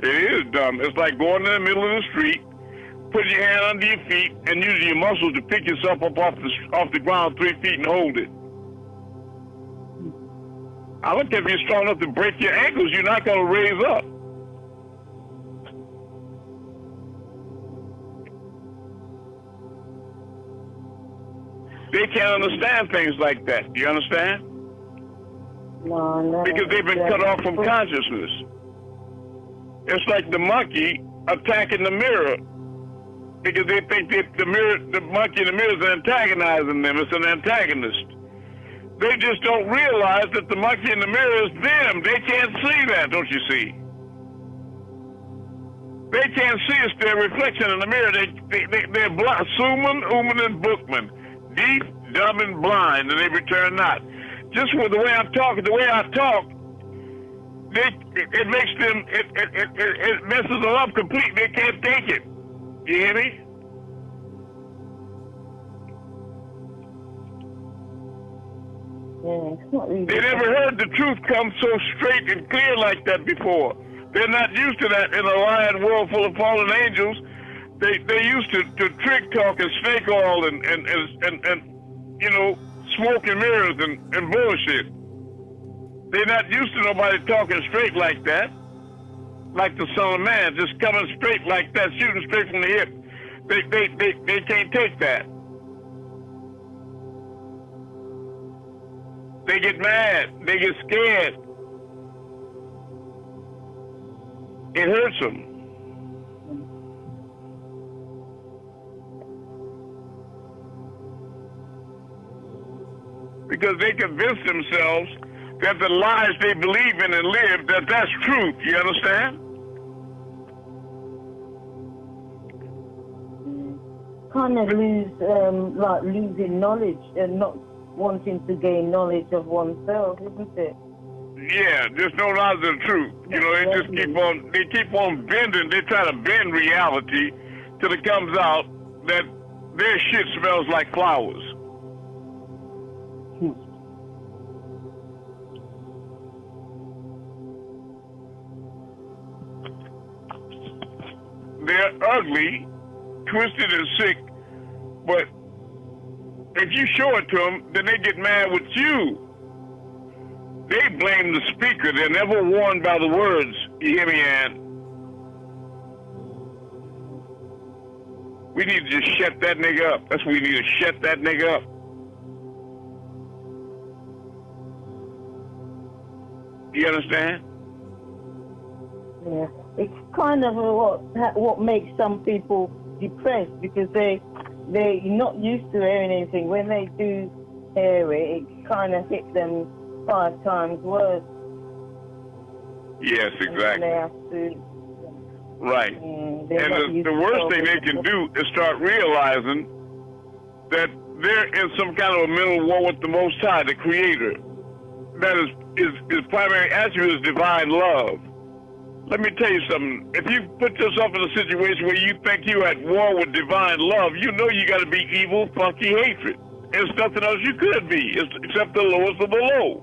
It is dumb. It's like going in the middle of the street, putting your hand under your feet, and using your muscles to pick yourself up off the ground 3 feet and hold it. I don't care if you're strong enough to break your ankles, you're not going to raise up. They can't understand things like that. You understand? No. Because they've been cut off from consciousness. It's like the monkey attacking the mirror. Because they think that the monkey in the mirror is antagonizing them. It's an antagonist. They just don't realize that the monkey in the mirror is them. They can't see that, don't you see? They can't see it's their reflection in the mirror. They're blind. Suman, Uman, and Bookman. Deaf, dumb, and blind, and they return not. Just with the way I'm talking, the way I talk, it makes them, it messes them up completely. They can't take it. You hear me? it's not really. They never heard the truth come so straight and clear like that before. They're not used to that in a lying world full of fallen angels. They used to trick talk and snake oil and you know, smoke and mirrors and bullshit. They're not used to nobody talking straight like that, like the Son of Man, just coming straight like that, shooting straight from the hip. They can't take that. They get mad. They get scared. It hurts them. Because they convince themselves that the lies they believe in and live, that's truth. You understand? Kind of losing knowledge and not wanting to gain knowledge of oneself, isn't it? Yeah, just no knowledge of the truth. You know, they keep on bending. They try to bend reality till it comes out that their shit smells like flowers. They're ugly, twisted and sick, but if you show it to them, then they get mad with you. They blame the speaker. They're never warned by the words. You hear me, Ann? We need to just shut that nigga up. That's what we need to shut that nigga up. You understand? Yeah. It's kind of what makes some people depressed, because they're not used to hearing anything. When they do hear it, it kind of hits them 5 times worse. Yes, exactly. They have to, right. And the worst thing they can do is start realizing that they're in some kind of a mental war with the Most High, the Creator. That his primary attribute is divine love. Let me tell you something. If you put yourself in a situation where you think you're at war with divine love, you know you got to be evil, funky hatred. There's nothing else you could be, except the lowest of the low.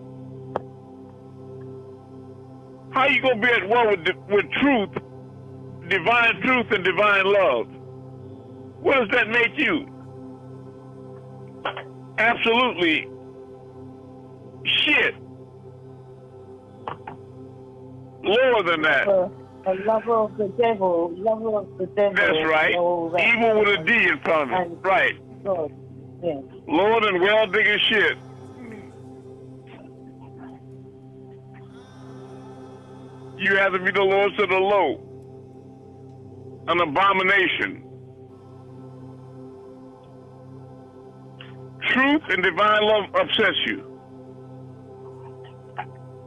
How you gonna be at war with truth, divine truth, and divine love? What does that make you? Absolutely shit. Lower than that. A lover of the devil. That's right. Evil with a D in front of it. Right. God. Yeah. Lower than well-digging shit. You have to be the lowest of the low. An abomination. Truth and divine love upsets you.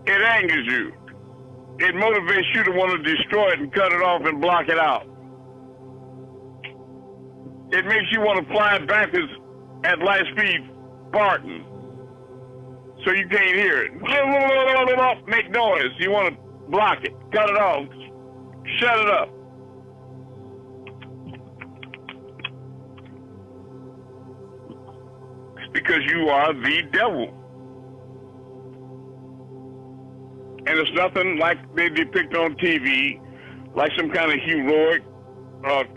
It angers you. It motivates you to want to destroy it and cut it off and block it out. It makes you want to fly backwards at light speed, barking, so you can't hear it. Make noise. You want to block it, cut it off, shut it up. It's because you are the devil. And it's nothing like they depict on TV, like some kind of heroic,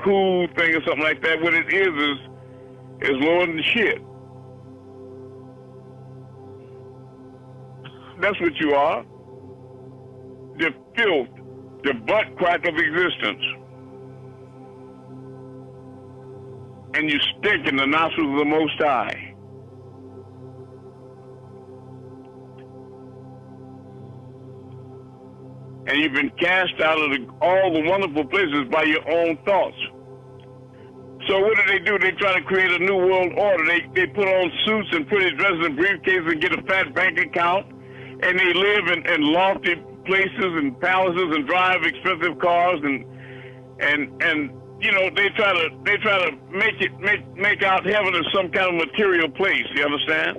cool thing or something like that. What it is lower than shit. That's what you are. The filth, the butt crack of existence. And you stink in the nostrils of the Most High. And you've been cast out of all the wonderful places by your own thoughts. So what do? They try to create a new world order. They put on suits and pretty dresses and briefcases and get a fat bank account, and they live in lofty places and palaces and drive expensive cars and you know, they try to make out heaven as some kind of material place. You understand?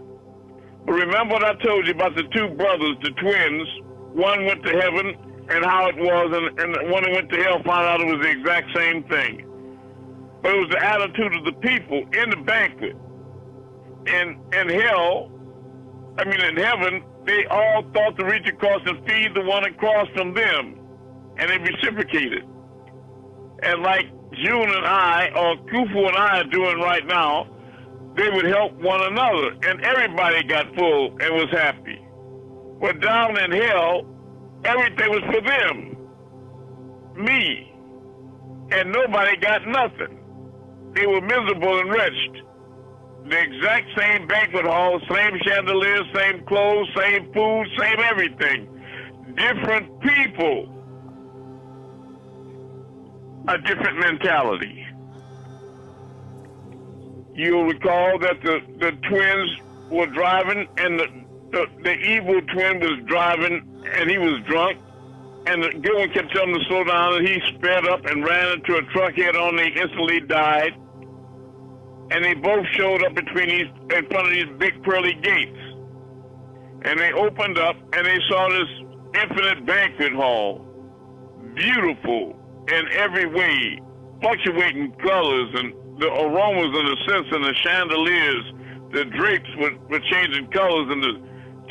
But remember what I told you about the 2 brothers, the twins. One went to heaven and how it was, and the one who went to hell found out it was the exact same thing. But it was the attitude of the people in the banquet. In hell, in heaven, they all thought to reach across and feed the one across from them. And they reciprocated. And like June and I, or Kufu and I are doing right now, they would help one another. And everybody got full and was happy. But down in hell, everything was for them. Me. And nobody got nothing. They were miserable and wretched. The exact same banquet hall, same chandeliers, same clothes, same food, same everything. Different people. A different mentality. You'll recall that the twins were driving, and the evil twin was driving, and he was drunk, and the good one kept telling him to slow down, and he sped up and ran into a truck head-on. They instantly died, and they both showed up in front of these big pearly gates, and they opened up, and they saw this infinite banquet hall, beautiful in every way, fluctuating colors, and the aromas and the scents and the chandeliers, the drapes were changing colors, and the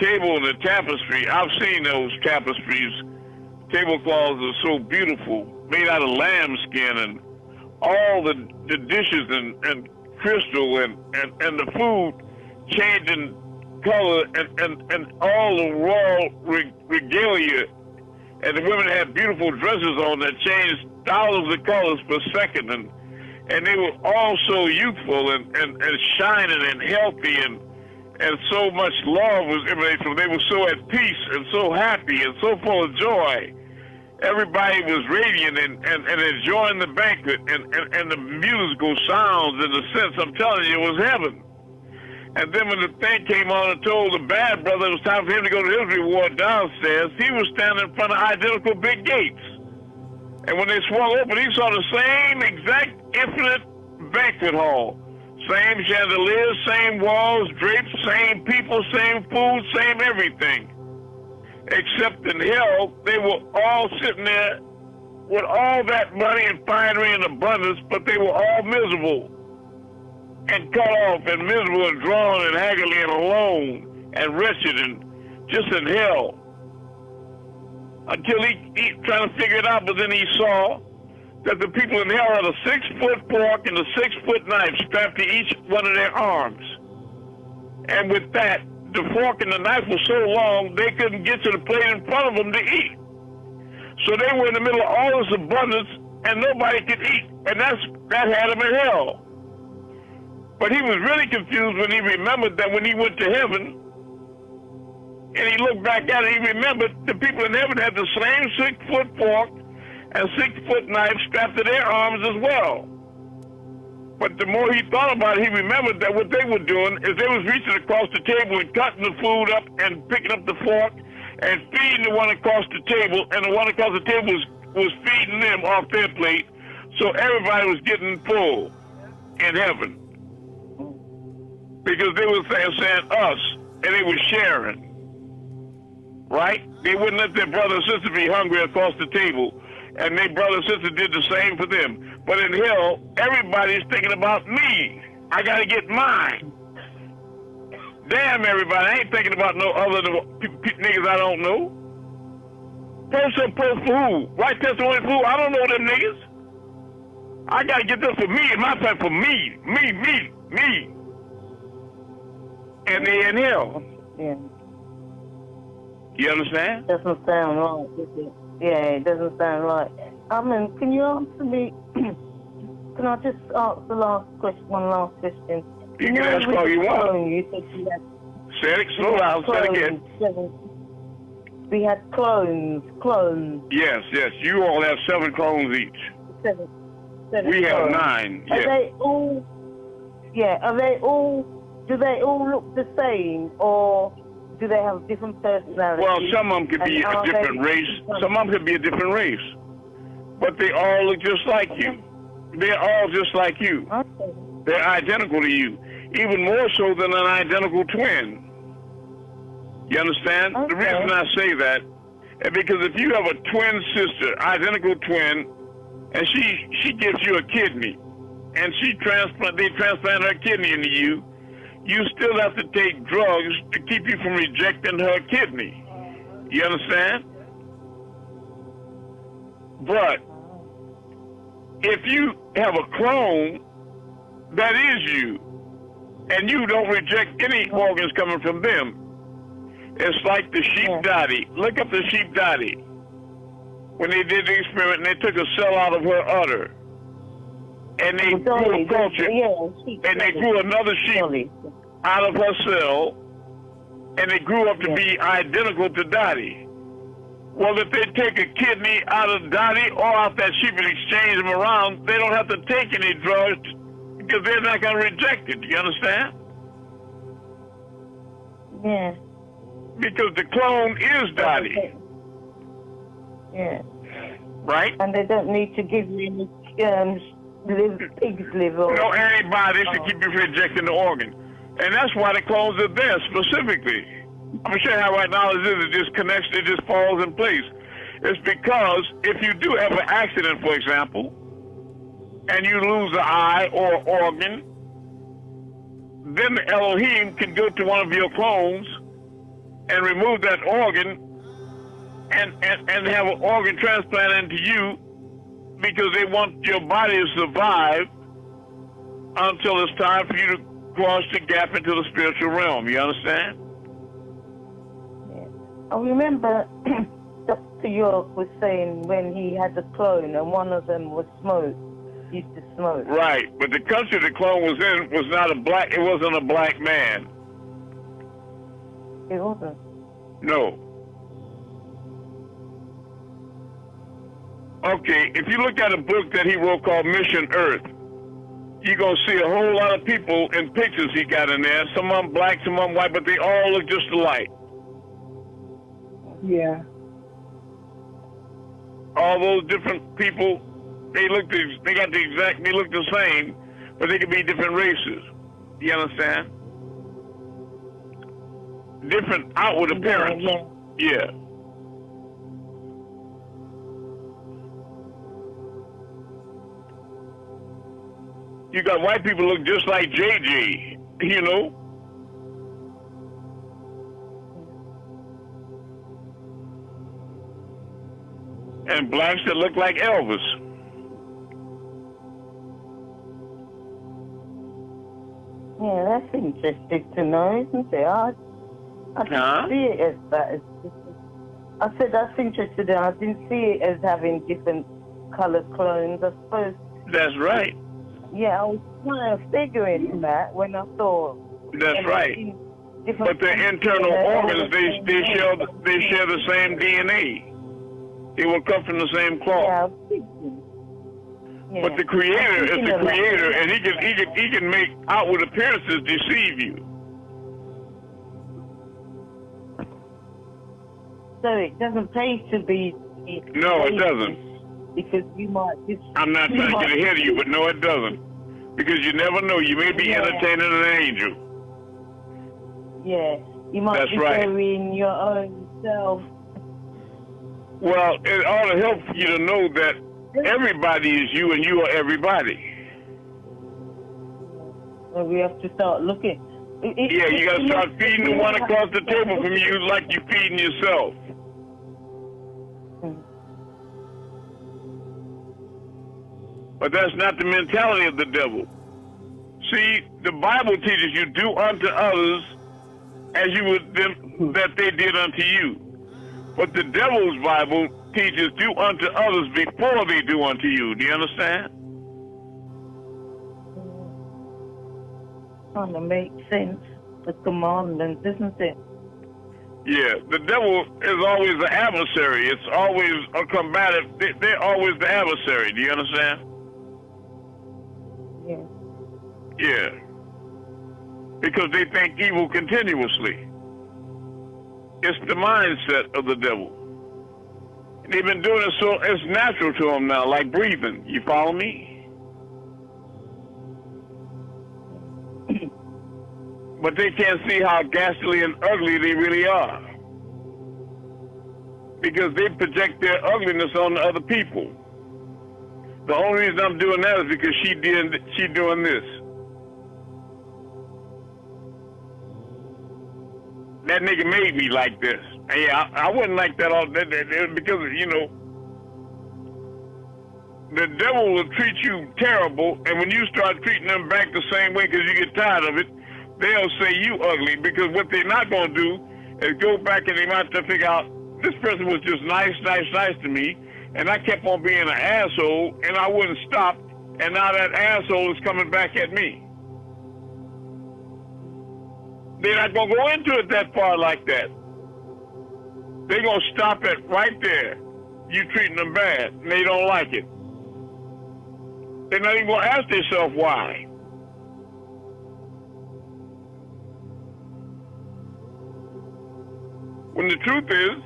table and the tapestry. I've seen those tapestries. Tablecloths are so beautiful, made out of lambskin, and all the dishes and crystal and the food changing color, and all the royal regalia. And the women had beautiful dresses on that changed thousands of colors per second, and they were all so youthful and shining and healthy, and so much love was emanating from them. They were so at peace and so happy and so full of joy. Everybody was radiant and enjoying the banquet and the musical sounds and the scents. I'm telling you, it was heaven. And then when the thing came on and told the bad brother it was time for him to go to his reward downstairs, he was standing in front of identical big gates. And when they swung open, he saw the same exact infinite banquet hall. Same chandeliers, same walls, drapes, same people, same food, same everything. Except in hell, they were all sitting there with all that money and finery and abundance, but they were all miserable and cut off and miserable and drawn and haggardly and alone and wretched and just in hell. Until he trying to figure it out, but then he saw that the people in hell had a 6-foot fork and a 6-foot knife strapped to each one of their arms. And with that, the fork and the knife were so long they couldn't get to the plate in front of them to eat. So they were in the middle of all this abundance and nobody could eat. And that had him in hell. But he was really confused when he remembered that when he went to heaven, and he looked back at it, he remembered the people in heaven had the same 6-foot fork and 6-foot knife strapped to their arms as well. But the more he thought about it, he remembered that what they were doing is they was reaching across the table and cutting the food up and picking up the fork and feeding the one across the table, and the one across the table was feeding them off their plate, so everybody was getting full in heaven. Because they were saying us, and they were sharing. Right? They wouldn't let their brother and sister be hungry across the table, and their brother and sister did the same for them. But in hell, everybody's thinking about me. I got to get mine. Damn everybody, I ain't thinking about no other niggas I don't know. Person for who? Right testimony for who? I don't know them niggas. I got to get this for me and my family, for me. Me. And they in hell. Yeah. You understand? Doesn't sound right. Yeah, it doesn't sound right. Can you answer me? Can I just ask one last question? You can ask all you want. You said you had, say it slow down. Say it again. We had clones. Yes. You all have 7 clones each. Seven we have clones. 9. Yes. Are they all? Yeah. Are they all? Do they all look the same, or do they have different personalities? Well, some of them could be a different race. Some of them could be a different race. But they all look just like you. They're all just like you. Okay. They're identical to you. Even more so than an identical twin. You understand? Okay. The reason I say that is because if you have a twin sister, identical twin, and she gives you a kidney, and they transplant her kidney into you, you still have to take drugs to keep you from rejecting her kidney. You understand? But if you have a clone, that is you, and you don't reject any organs coming from them. It's like the sheep daddy. Look up the sheep daddy. When they did the experiment, and they took a cell out of her udder, and they grew a culture, and they grew another sheep out of her cell, and they grew up to be identical to Dottie. Well, if they take a kidney out of Dottie or out that sheep and exchange them around, they don't have to take any drugs because they're not going to reject it. You understand? Yeah. Because the clone is Dottie. Yeah. Right? And they don't need to give you pig's liver. No antibodies to keep you from rejecting the organ. And that's why the clones are there specifically. I'm going to show you how right now it just connects, it just falls in place. It's because if you do have an accident, for example, and you lose an eye or organ, then the Elohim can go to one of your clones and remove that organ and have an organ transplant into you because they want your body to survive until it's time for you to cross the gap into the spiritual realm. You understand? I remember Dr. York was saying when he had a clone and one of them was used to smoke. Right, but the country the clone was in was not it wasn't a black man. It wasn't? No. Okay, if you look at a book that he wrote called Mission Earth, you're going to see a whole lot of people in pictures he got in there. Some of them black, some of them white, but they all look just alike. Yeah. All those different people, they look the same, but they could be different races. You understand? Different outward appearance. Yeah. You got white people look just like JJ, you know? And blacks that look like Elvis. Yeah, that's interesting to know, isn't it? I didn't see it as that. I said that's interesting. I didn't see it as having different colored clones, I suppose. That's right. Yeah, I was kind of figuring that when I saw. That's right. But the internal organs, they share the same DNA. They will come from the same cloth. Yeah. But the Creator is the Creator, and he can make outward appearances deceive you. So it doesn't pay to be. No, it doesn't. Because you might just. I'm not trying to get ahead of you, but no, it doesn't. Because you never know. You may be entertaining an angel. Yeah, you might be burying your own self. Well, it ought to help you to know that everybody is you and you are everybody. Well, we have to start looking. You got to start feeding the one across the table from you like you're feeding yourself. But that's not the mentality of the devil. See, the Bible teaches you do unto others as you would them that they did unto you. But the devil's Bible teaches do unto others before they do unto you. Do you understand? Kind of makes sense. The commandment, isn't it? Yeah, the devil is always the adversary. It's always a combative. They're always the adversary. Do you understand? Yeah. Yeah. Because they think evil continuously. It's the mindset of the devil. They've been doing it so it's natural to them now, like breathing. You follow me? But they can't see how ghastly and ugly they really are. Because they project their ugliness on other people. The only reason I'm doing that is because she doing this. that nigga made me like this. And yeah, I wouldn't like that all that because, you know, the devil will treat you terrible, and when you start treating them back the same way because you get tired of it, they'll say you ugly, because what they're not going to do is go back and they might have to figure out, this person was just nice to me, and I kept on being an asshole, and I wouldn't stop, and now that asshole is coming back at me. They're not going to go into it that far like that. They're going to stop it right there. You treating them bad, and they don't like it. They're not even going to ask themselves why. When the truth is,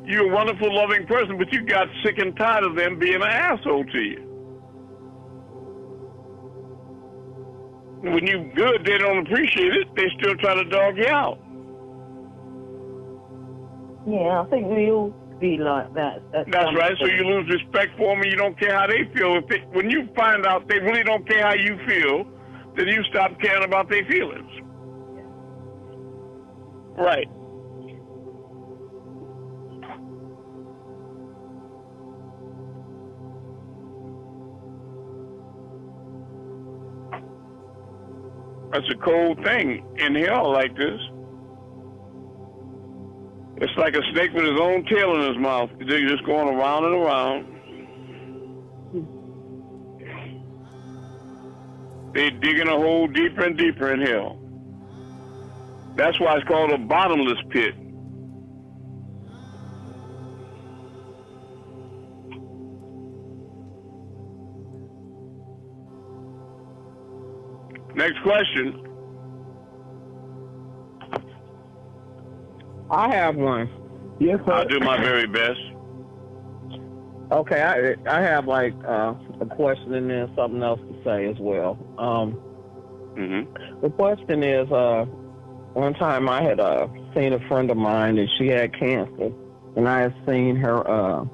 you're a wonderful, loving person, but you got sick and tired of them being an asshole to you. When you're good, they don't appreciate it. They still try to dog you out. Yeah, I think we all be like that. That's right. So you lose respect for them, and you don't care how they feel. When you find out they really don't care how you feel, then you stop caring about their feelings. Right. That's a cold thing in hell like this. It's like a snake with his own tail in his mouth. They're just going around and around. They're digging a hole deeper and deeper in hell. That's why it's called a bottomless pit. Next question. I have one. Yes, sir. I'll do my very best. Okay, I have like a question and then something else to say as well. The question is, one time I had seen a friend of mine and she had cancer, and I had seen her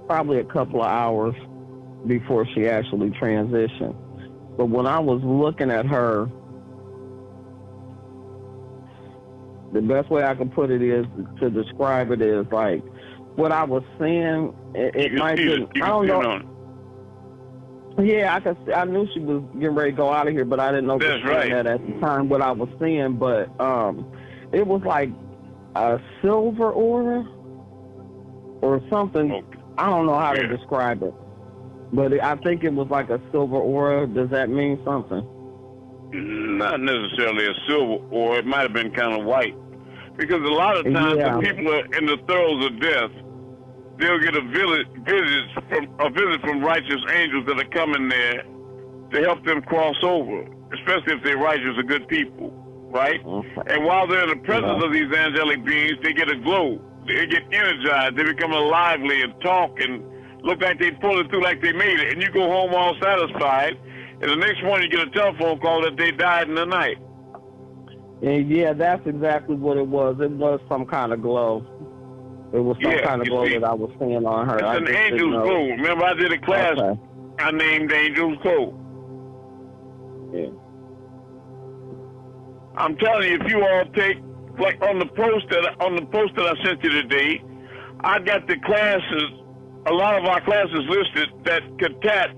probably a couple of hours before she actually transitioned. But when I was looking at her, the best way I can put it is to describe it is like what I was seeing. It might be, I don't know. Yeah, I knew she was getting ready to go out of here, but I didn't know that at the time what I was seeing. But it was like a silver aura or something. Okay. I don't know how to describe it. But I think it was like a silver aura. Does that mean something? Not necessarily a silver aura. It might have been kind of white. Because a lot of times when people are in the throes of death, they'll get a visit from righteous angels that are coming there to help them cross over, especially if they're righteous or good people, right? And while they're in the presence of these angelic beings, they get a glow. They get energized. They become lively and talk and look like they pulled it through like they made it, and you go home all satisfied, and the next morning you get a telephone call that they died in the night. And yeah, that's exactly what it was. It was some kind of glow. It was some kind of glow that I was seeing on her. It's an angel's glow. Remember, I did a class I named Angel's Glow. Yeah. I'm telling you, if you all take, like on the post that I sent you today, I got the classes. A lot of our classes listed that Katat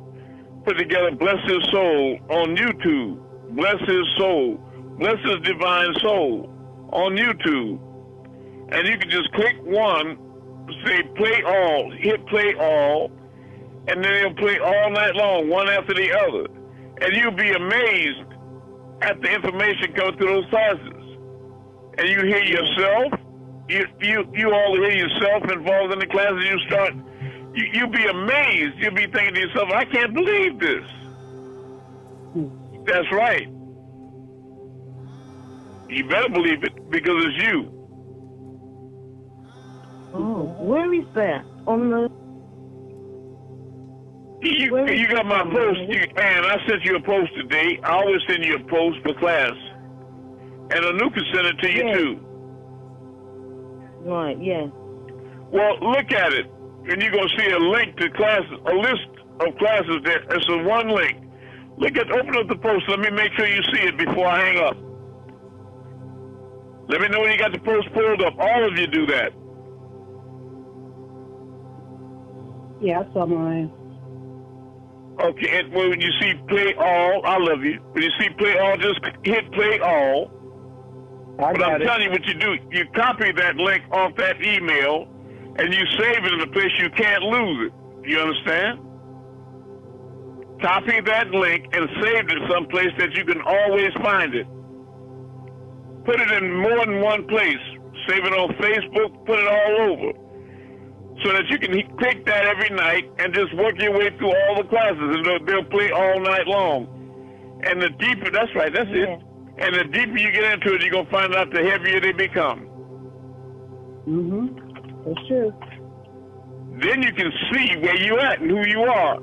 put together, Bless His Soul, on YouTube. Bless His Soul. Bless His Divine Soul on YouTube. And you can just click one, say play all, hit play all, and then it'll play all night long, one after the other. And you'll be amazed at the information coming through those classes. And you hear yourself, you all hear yourself involved in the classes, you'll be amazed. You'll be thinking to yourself, I can't believe this. That's right. You better believe it because it's you. Oh, where is that? On the... You got my post, and I sent you a post today. I always send you a post for class. And Anuka sent it to you too. Right, yeah. Well, look at it. And you're going to see a link to classes, a list of classes there. It's a one link. Open up the post. Let me make sure you see it before I hang up. Let me know when you got the post pulled up. All of you do that. Yeah, I saw mine. Okay, and when you see play all, I love you. When you see play all, just hit play all. But I'm telling you what you do. You copy that link off that email, and you save it in a place you can't lose it. You understand? Copy that link and save it someplace that you can always find it. Put it in more than one place. Save it on Facebook, put it all over. So that you can click that every night and just work your way through all the classes, and they'll play all night long. And the deeper, that's right, that's it. And the deeper you get into it, you're going to find out the heavier they become. That's true. Then you can see where you at and who you are.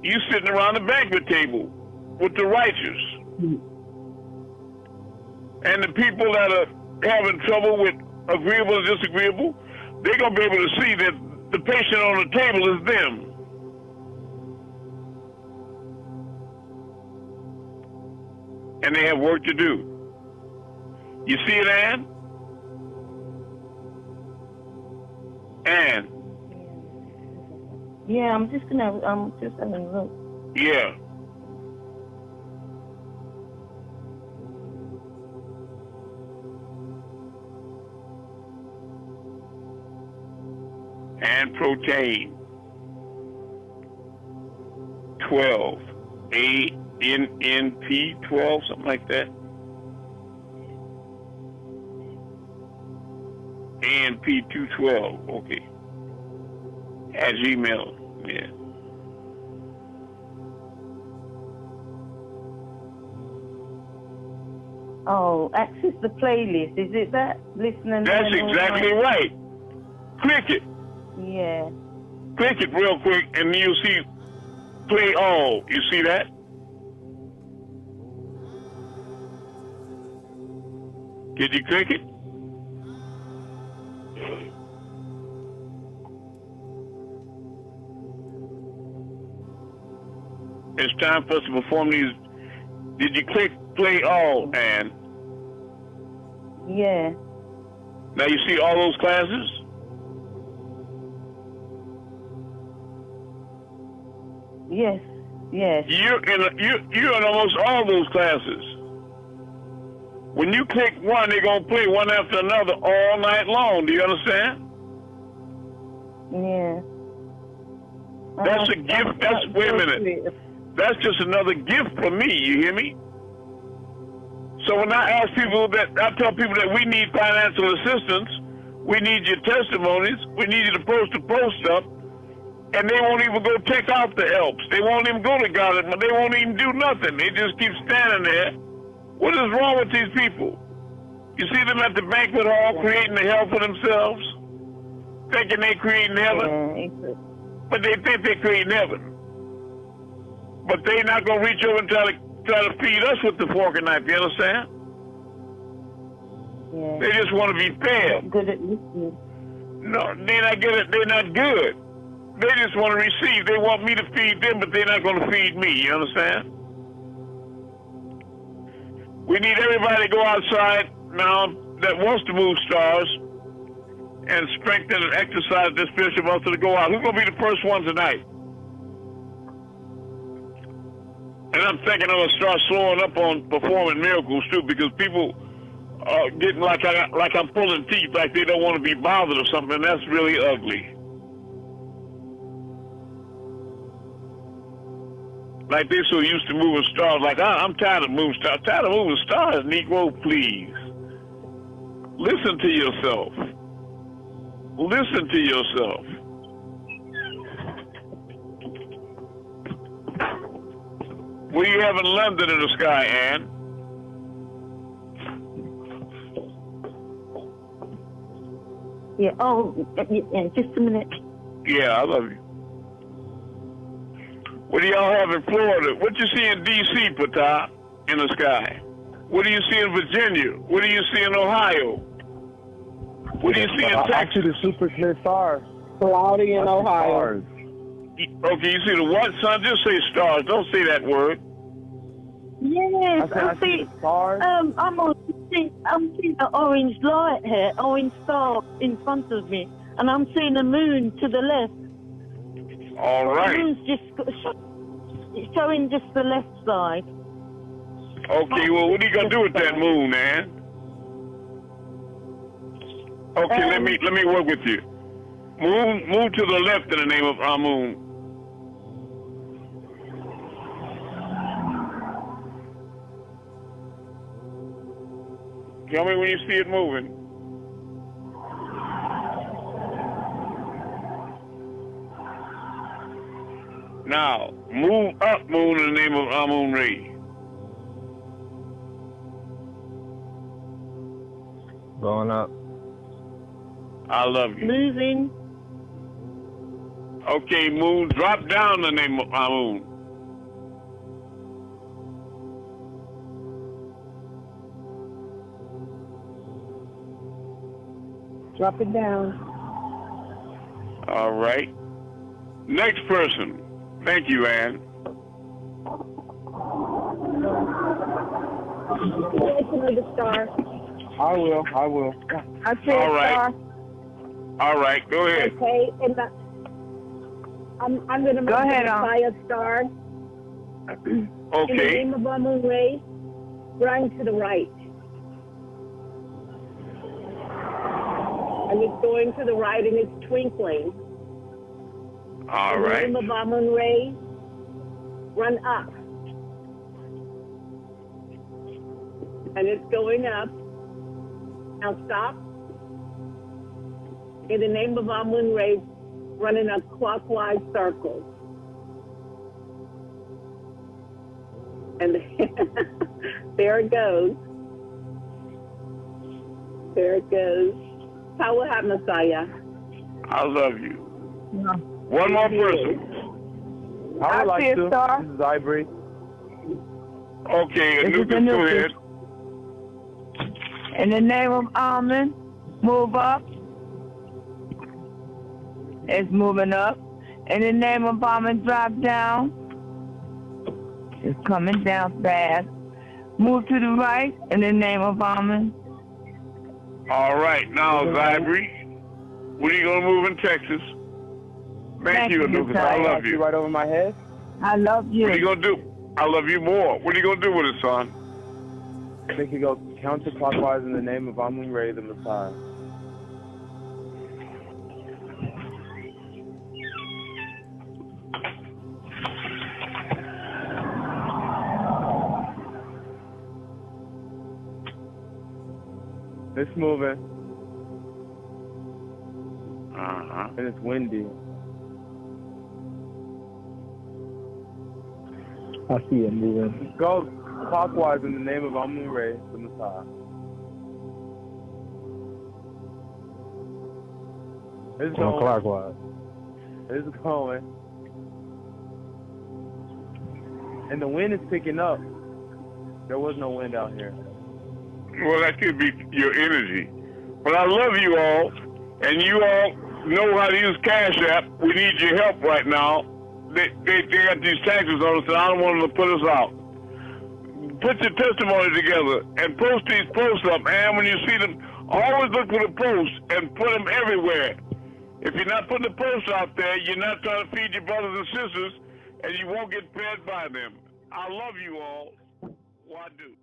You sitting around the banquet table with the righteous. And the people that are having trouble with agreeable and disagreeable, they're going to be able to see that the patient on the table is them. And they have work to do. You see it, Ann? Ann? Yeah, I'm just having a look. Yeah. And protein 12, ANNP 12, something like that. ANP 212, okay. At Gmail, yeah. Oh, access the playlist. Is it that? Listening. That's exactly right. Click it. Yeah. Click it real quick, and you'll see play all. You see that? Did you click it? It's time for us to perform these. Did you click play all, Ann? Yeah. Now you see all those classes? Yes. Yes. You're in almost all those classes. When you click one, they're gonna play one after another all night long. Do you understand? Yeah. That's a gift. Wait a minute. That's just another gift for me. You hear me? So when I ask people I tell people that we need financial assistance, we need your testimonies, we need you to post stuff, and they won't even go check out the helps. They won't even go to God. They won't even do nothing. They just keep standing there. What is wrong with these people? You see them at the banquet hall creating the hell for themselves, thinking they creating heaven, but they think they're creating heaven. But they're not gonna reach over and try to feed us with the fork and knife. You understand? Yeah. They just want to be fed. Good at listening. No, they're not good. They're not good. They just want to receive. They want me to feed them, but they're not going to feed me. You understand? We need everybody to go outside now that wants to move stars and strengthen and exercise their spiritual muscle to go out. Who's going to be the first one tonight? And I'm thinking I'm going to start slowing up on performing miracles too, because people are getting like I'm pulling teeth, like they don't want to be bothered or something. That's really ugly. Like they're so used to moving stars. Like, I'm tired of moving stars. Tired of moving stars, Negro, please. Listen to yourself. Listen to yourself. What do you have in London in the sky, Ann? Yeah. Oh, yeah, just a minute. Yeah, I love you. What do y'all have in Florida? What do you see in D.C., Pata, in the sky? What do you see in Virginia? What do you see in Ohio? What do you see in Texas? Actually, the super clear stars. Cloudy in Ohio. Okay, you see the what, son? Just say stars. Don't say that word. Yes, I see stars. I'm on seeing an orange light here, orange star in front of me, and I'm seeing a moon to the left. All right. The moon's just showing just the left side. Okay, well, what are you gonna do with that moon, man? Okay, let me work with you. Move to the left in the name of Amun. Tell me when you see it moving. Now, move up, moon, in the name of Amun-Rayay. Going up. I love you. Moving. Okay, moon, drop down in the name of Amun. Drop it down. All right. Next person. Thank you, Ann. The star. I will. I see a star. All right, go ahead. Okay, and I'm going to by a star. In the Okay. name of Amun-Rayay, run to the right. And it's going to the right and it's twinkling. All right. In the name of Amun-Rayay, run up. And it's going up. Now stop. In the name of Amun-Rayay, running a clockwise circle. And there it goes. There it goes. Power hat Messiah. I love you. One more person. I would like see a to. star. This is Ivory. Okay, This is Anubis, go Anubis. ahead. In the name of Amun, move up. It's moving up. In the name of Amun, drop down. It's coming down fast. Move to the right. In the name of Amun. All right, now, Ivory, when are you going to move in Texas? Thank you, Anubis. I love you. Right over my head. I love you. What are you going to do? I love you more. What are you going to do with it, son? Make it go counterclockwise in the name of Amun-Rayay, the Messiah. It's moving. Uh-huh. And it's windy. I see it moving. Go clockwise in the name of Amun-Rayay, the Messiah. It's going clockwise. It's going. And the wind is picking up. There was no wind out here. Well, that could be your energy. But I love you all, and you all know how to use CashApp. We need your help right now. They got these taxes on us, and I don't want them to put us out. Put your testimony together and post these posts up, and when you see them, always look for the posts and put them everywhere. If you're not putting the posts out there, you're not trying to feed your brothers and sisters, and you won't get fed by them. I love you all. Well, I do.